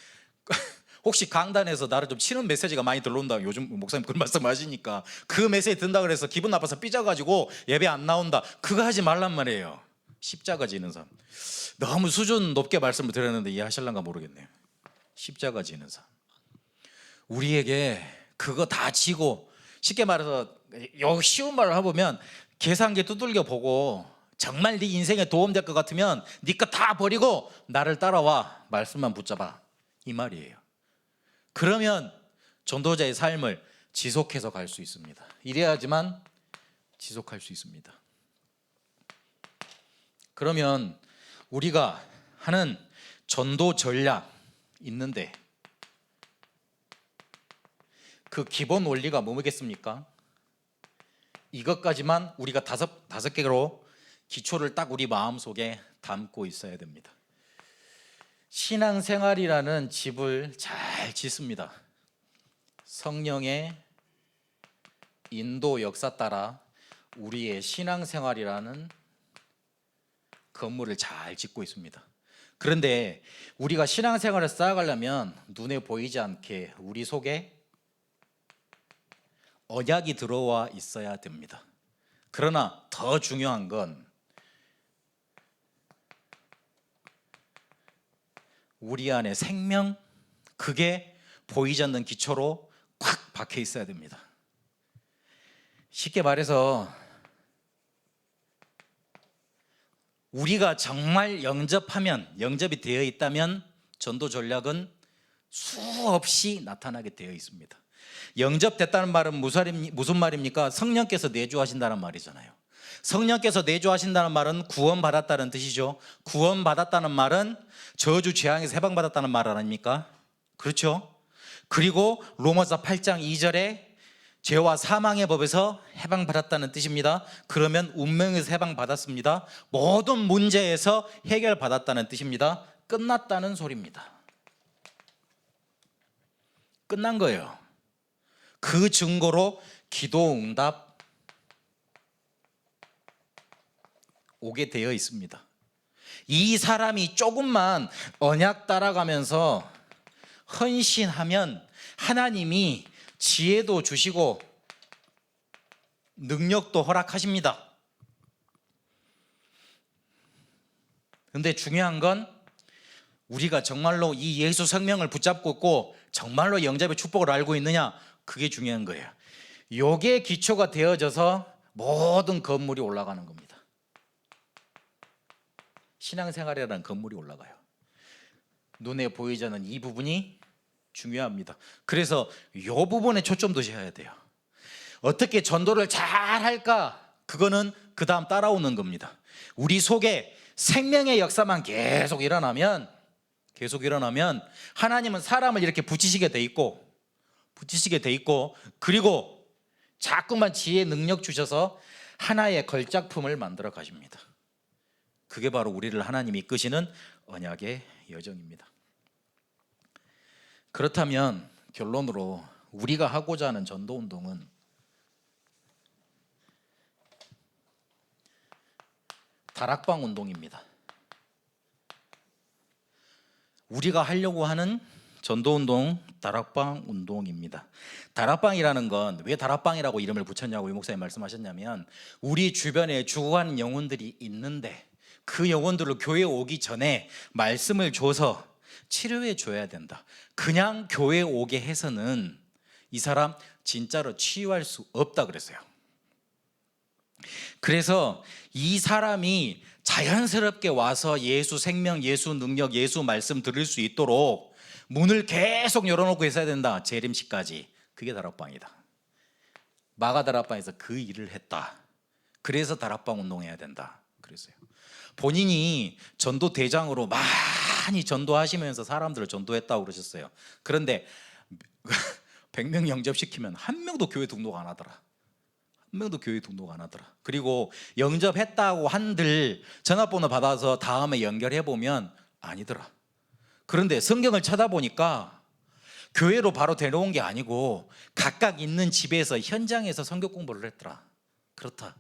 혹시 강단에서 나를 좀 치는 메시지가 많이 들어온다, 요즘 목사님 그런 말씀 하시니까 그 메시지 든다 그래서 기분 나빠서 삐져가지고 예배 안 나온다, 그거 하지 말란 말이에요. 십자가 지는 삶, 너무 수준 높게 말씀을 드렸는데 이해하실란가 모르겠네요. 십자가 지는 삶, 우리에게 그거 다 지고, 쉽게 말해서 요 쉬운 말을 해보면 계산기 두들겨 보고 정말 네 인생에 도움될 것 같으면 네 거 다 버리고 나를 따라와, 말씀만 붙잡아, 이 말이에요. 그러면 전도자의 삶을 지속해서 갈 수 있습니다. 이래야지만 지속할 수 있습니다. 그러면 우리가 하는 전도 전략 있는데 그 기본 원리가 뭐겠습니까? 이것까지만 우리가 다섯 개로 기초를 딱 우리 마음속에 담고 있어야 됩니다. 신앙생활이라는 집을 잘 짓습니다. 성령의 인도 역사 따라 우리의 신앙생활이라는 건물을 잘 짓고 있습니다. 그런데 우리가 신앙생활을 쌓아가려면 눈에 보이지 않게 우리 속에 언약이 들어와 있어야 됩니다. 그러나 더 중요한 건 우리 안에 생명, 그게 보이지 않는 기초로 꽉 박혀 있어야 됩니다. 쉽게 말해서 우리가 정말 영접이 되어 있다면 전도 전략은 수없이 나타나게 되어 있습니다. 영접됐다는 말은 무슨 말입니까? 성령께서 내주하신다는 말이잖아요. 성령께서 내주하신다는 말은 구원받았다는 뜻이죠. 구원받았다는 말은 저주 재앙에서 해방받았다는 말 아닙니까? 그렇죠? 그리고 로마서 8장 2절에 죄와 사망의 법에서 해방받았다는 뜻입니다. 그러면 운명에서 해방받았습니다. 모든 문제에서 해결받았다는 뜻입니다. 끝났다는 소리입니다. 끝난 거예요. 그 증거로 기도 응답 오게 되어 있습니다. 이 사람이 조금만 언약 따라가면서 헌신하면 하나님이 지혜도 주시고 능력도 허락하십니다. 그런데 중요한 건 우리가 정말로 이 예수 생명을 붙잡고 있고 정말로 영접의 축복을 알고 있느냐, 그게 중요한 거예요. 요게 기초가 되어져서 모든 건물이 올라가는 겁니다. 신앙생활이라는 건물이 올라가요. 눈에 보이지 않는 이 부분이 중요합니다. 그래서 이 부분에 초점 두셔야 돼요. 어떻게 전도를 잘 할까? 그거는 그 다음 따라오는 겁니다. 우리 속에 생명의 역사만 계속 일어나면 하나님은 사람을 이렇게 붙이시게 돼 있고 그리고 자꾸만 지혜 능력 주셔서 하나의 걸작품을 만들어 가십니다. 그게 바로 우리를 하나님이 이끄시는 언약의 여정입니다. 그렇다면 결론으로 우리가 하고자 하는 전도운동은 다락방 운동입니다. 우리가 하려고 하는 전도운동 다락방 운동입니다. 다락방이라는 건 왜 다락방이라고 이름을 붙였냐고 이 목사님 말씀하셨냐면, 우리 주변에 죽어가는 영혼들이 있는데 그 영혼들을 교회에 오기 전에 말씀을 줘서 치료해 줘야 된다. 그냥 교회에 오게 해서는 이 사람 진짜로 치유할 수 없다 그랬어요. 그래서 이 사람이 자연스럽게 와서 예수 생명, 예수 능력, 예수 말씀 들을 수 있도록 문을 계속 열어놓고 있어야 된다. 재림식까지. 그게 다락방이다. 마가 다락방에서 그 일을 했다. 그래서 다락방 운동해야 된다 그랬어요. 본인이 전도 대장으로 많이 전도하시면서 사람들을 전도했다고 그러셨어요. 그런데 100명 영접시키면 한 명도 교회 등록 안 하더라. 그리고 영접했다고 한들 전화번호 받아서 다음에 연결해보면 아니더라. 그런데 성경을 찾아보니까 교회로 바로 데려온 게 아니고 각각 있는 집에서 현장에서 성경 공부를 했더라. 그렇다.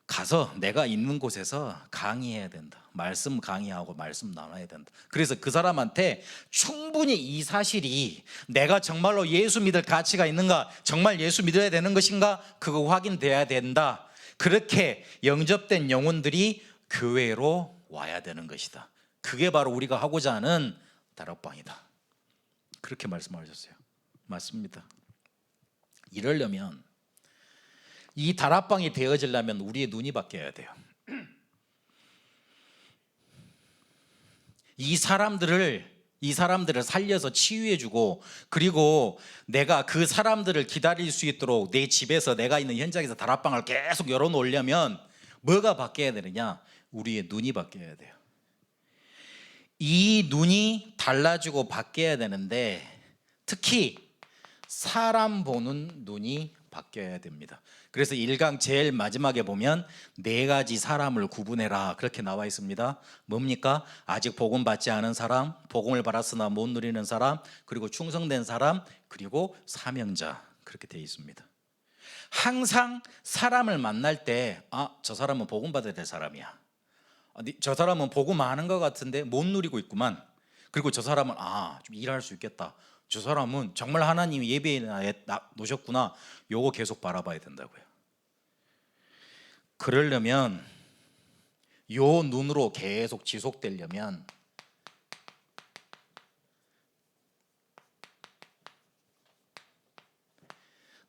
가서 내가 있는 곳에서 강의해야 된다. 말씀 강의하고 말씀 나눠야 된다. 그래서 그 사람한테 충분히 이 사실이 내가 정말로 예수 믿을 가치가 있는가, 정말 예수 믿어야 되는 것인가, 그거 확인돼야 된다. 그렇게 영접된 영혼들이 교회로 와야 되는 것이다. 그게 바로 우리가 하고자 하는 다락방이다. 그렇게 말씀하셨어요. 맞습니다. 이러려면, 이 다락방이 되어지려면 우리의 눈이 바뀌어야 돼요. 이 사람들을 살려서 치유해주고, 그리고 내가 그 사람들을 기다릴 수 있도록 내 집에서, 내가 있는 현장에서 다락방을 계속 열어놓으려면 뭐가 바뀌어야 되느냐? 우리의 눈이 바뀌어야 돼요. 이 눈이 달라지고 바뀌어야 되는데, 특히 사람 보는 눈이 바뀌어야 됩니다. 그래서 1강 제일 마지막에 보면 4가지 사람을 구분해라 그렇게 나와 있습니다. 뭡니까? 아직 복음 받지 않은 사람, 복음을 받았으나 못 누리는 사람, 그리고 충성된 사람, 그리고 사명자, 그렇게 되어 있습니다. 항상 사람을 만날 때 저 사람은 복음 받아야 될 사람이야. 저 사람은 복음 많은 것 같은데 못 누리고 있구만. 그리고 저 사람은 좀 일할 수 있겠다. 저 사람은 정말 하나님이 예배에 놓으셨구나. 요거 계속 바라봐야 된다고요. 그러려면 요 눈으로 계속 지속되려면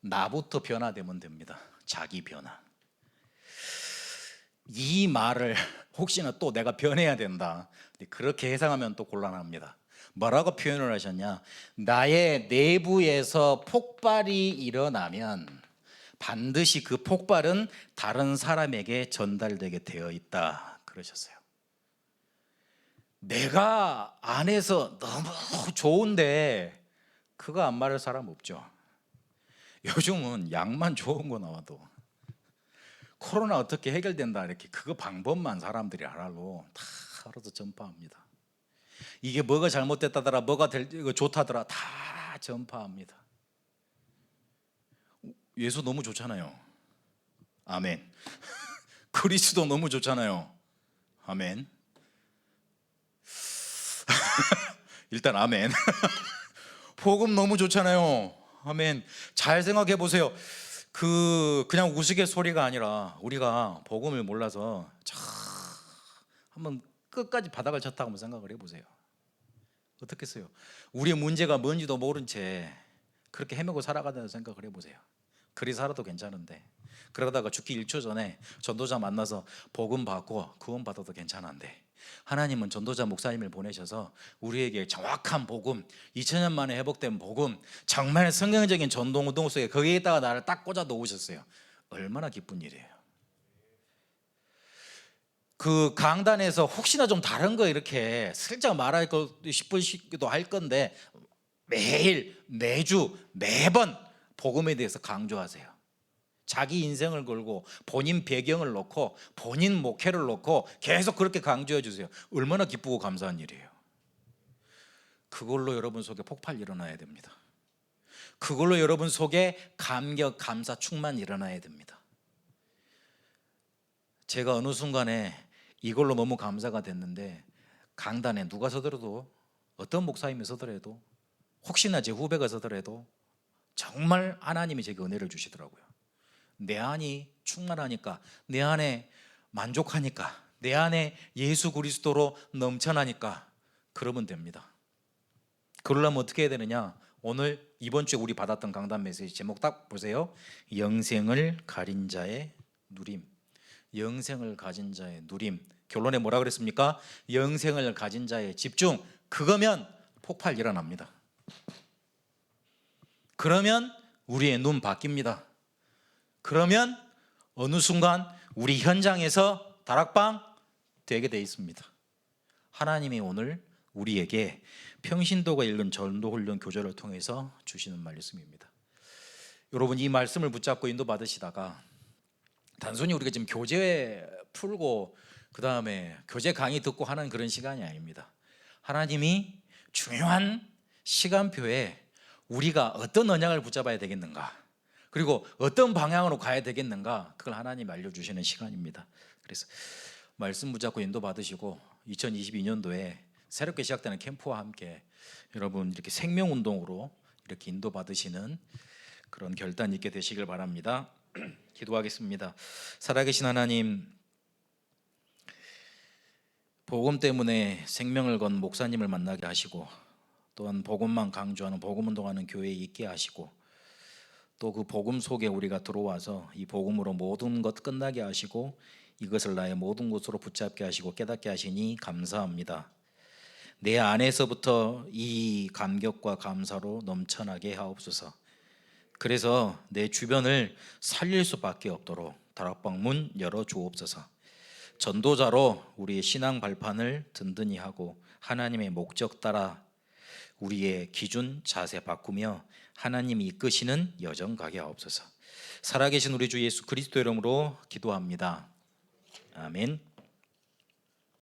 나부터 변화되면 됩니다. 자기 변화. 이 말을 혹시나 또 내가 변해야 된다, 그렇게 해석하면 또 곤란합니다. 뭐라고 표현을 하셨냐? 나의 내부에서 폭발이 일어나면 반드시 그 폭발은 다른 사람에게 전달되게 되어 있다 그러셨어요. 내가 안에서 너무 좋은데 그거 안 말할 사람 없죠. 요즘은 약만 좋은 거 나와도 코로나 어떻게 해결된다 이렇게 그거 방법만 사람들이 알아로 다 알아서 전파합니다. 이게 뭐가 잘못됐다더라, 뭐가 이거 좋다더라 다 전파합니다. 예수 너무 좋잖아요. 아멘. 그리스도 너무 좋잖아요. 아멘. 일단 아멘. 복음 너무 좋잖아요. 아멘. 잘 생각해 보세요. 그냥 우스갯소리가 아니라 우리가 복음을 몰라서 한번 끝까지 바닥을 쳤다고 한번 생각을 해보세요. 어떻겠어요? 우리의 문제가 뭔지도 모른 채 그렇게 헤매고 살아간다는 생각을 해보세요. 그리 살아도 괜찮은데, 그러다가 죽기 1초 전에 전도자 만나서 복음 받고 구원 받아도 괜찮은데, 하나님은 전도자 목사님을 보내셔서 우리에게 정확한 복음, 2000년 만에 회복된 복음, 정말 성경적인 전도운동 속에 거기에다가 나를 딱 꽂아 놓으셨어요. 얼마나 기쁜 일이에요. 그 강단에서 혹시나 좀 다른 거 이렇게 슬쩍 말할 거 싶으시기도 할 건데, 매일 매주 매번 복음에 대해서 강조하세요. 자기 인생을 걸고 본인 배경을 놓고 본인 목회를 놓고 계속 그렇게 강조해 주세요. 얼마나 기쁘고 감사한 일이에요. 그걸로 여러분 속에 폭발 일어나야 됩니다. 그걸로 여러분 속에 감격, 감사, 충만 일어나야 됩니다. 제가 어느 순간에 이걸로 너무 감사가 됐는데, 강단에 누가 서더라도, 어떤 목사님이 서더라도, 혹시나 제 후배가 서더라도 정말 하나님이 제게 은혜를 주시더라고요. 내 안이 충만하니까, 내 안에 만족하니까, 내 안에 예수 그리스도로 넘쳐나니까 그러면 됩니다. 그러려면 어떻게 해야 되느냐? 오늘 이번 주에 우리 받았던 강단 메시지 제목 딱 보세요. 영생을 가진 자의 누림. 영생을 가진 자의 누림. 결론에 뭐라 그랬습니까? 영생을 가진 자의 집중. 그거면 폭발 일어납니다. 그러면 우리의 눈 바뀝니다. 그러면 어느 순간 우리 현장에서 다락방 되게 돼 있습니다. 하나님이 오늘 우리에게 평신도가 읽은 전도훈련 교재를 통해서 주시는 말씀입니다. 여러분, 이 말씀을 붙잡고 인도 받으시다가 단순히 우리가 지금 교재 풀고 그 다음에 교재 강의 듣고 하는 그런 시간이 아닙니다. 하나님이 중요한 시간표에 우리가 어떤 언약을 붙잡아야 되겠는가, 그리고 어떤 방향으로 가야 되겠는가, 그걸 하나님이 알려주시는 시간입니다. 그래서 말씀 붙잡고 인도 받으시고 2022년도에 새롭게 시작되는 캠프와 함께 여러분 이렇게 생명운동으로 이렇게 인도 받으시는 그런 결단 있게 되시길 바랍니다. 기도하겠습니다. 살아계신 하나님, 복음 때문에 생명을 건 목사님을 만나게 하시고, 또한 복음만 강조하는 복음운동하는 교회에 있게 하시고, 또 그 복음 속에 우리가 들어와서 이 복음으로 모든 것 끝나게 하시고 이것을 나의 모든 것으로 붙잡게 하시고 깨닫게 하시니 감사합니다. 내 안에서부터 이 감격과 감사로 넘쳐나게 하옵소서. 그래서 내 주변을 살릴 수밖에 없도록 다락방 문 열어 주옵소서. 전도자로 우리의 신앙 발판을 든든히 하고 하나님의 목적 따라 우리의 기준 자세 바꾸며 하나님이 이끄시는 여정 가게 하옵소서. 살아계신 우리 주 예수 그리스도 이름으로 기도합니다. 아멘.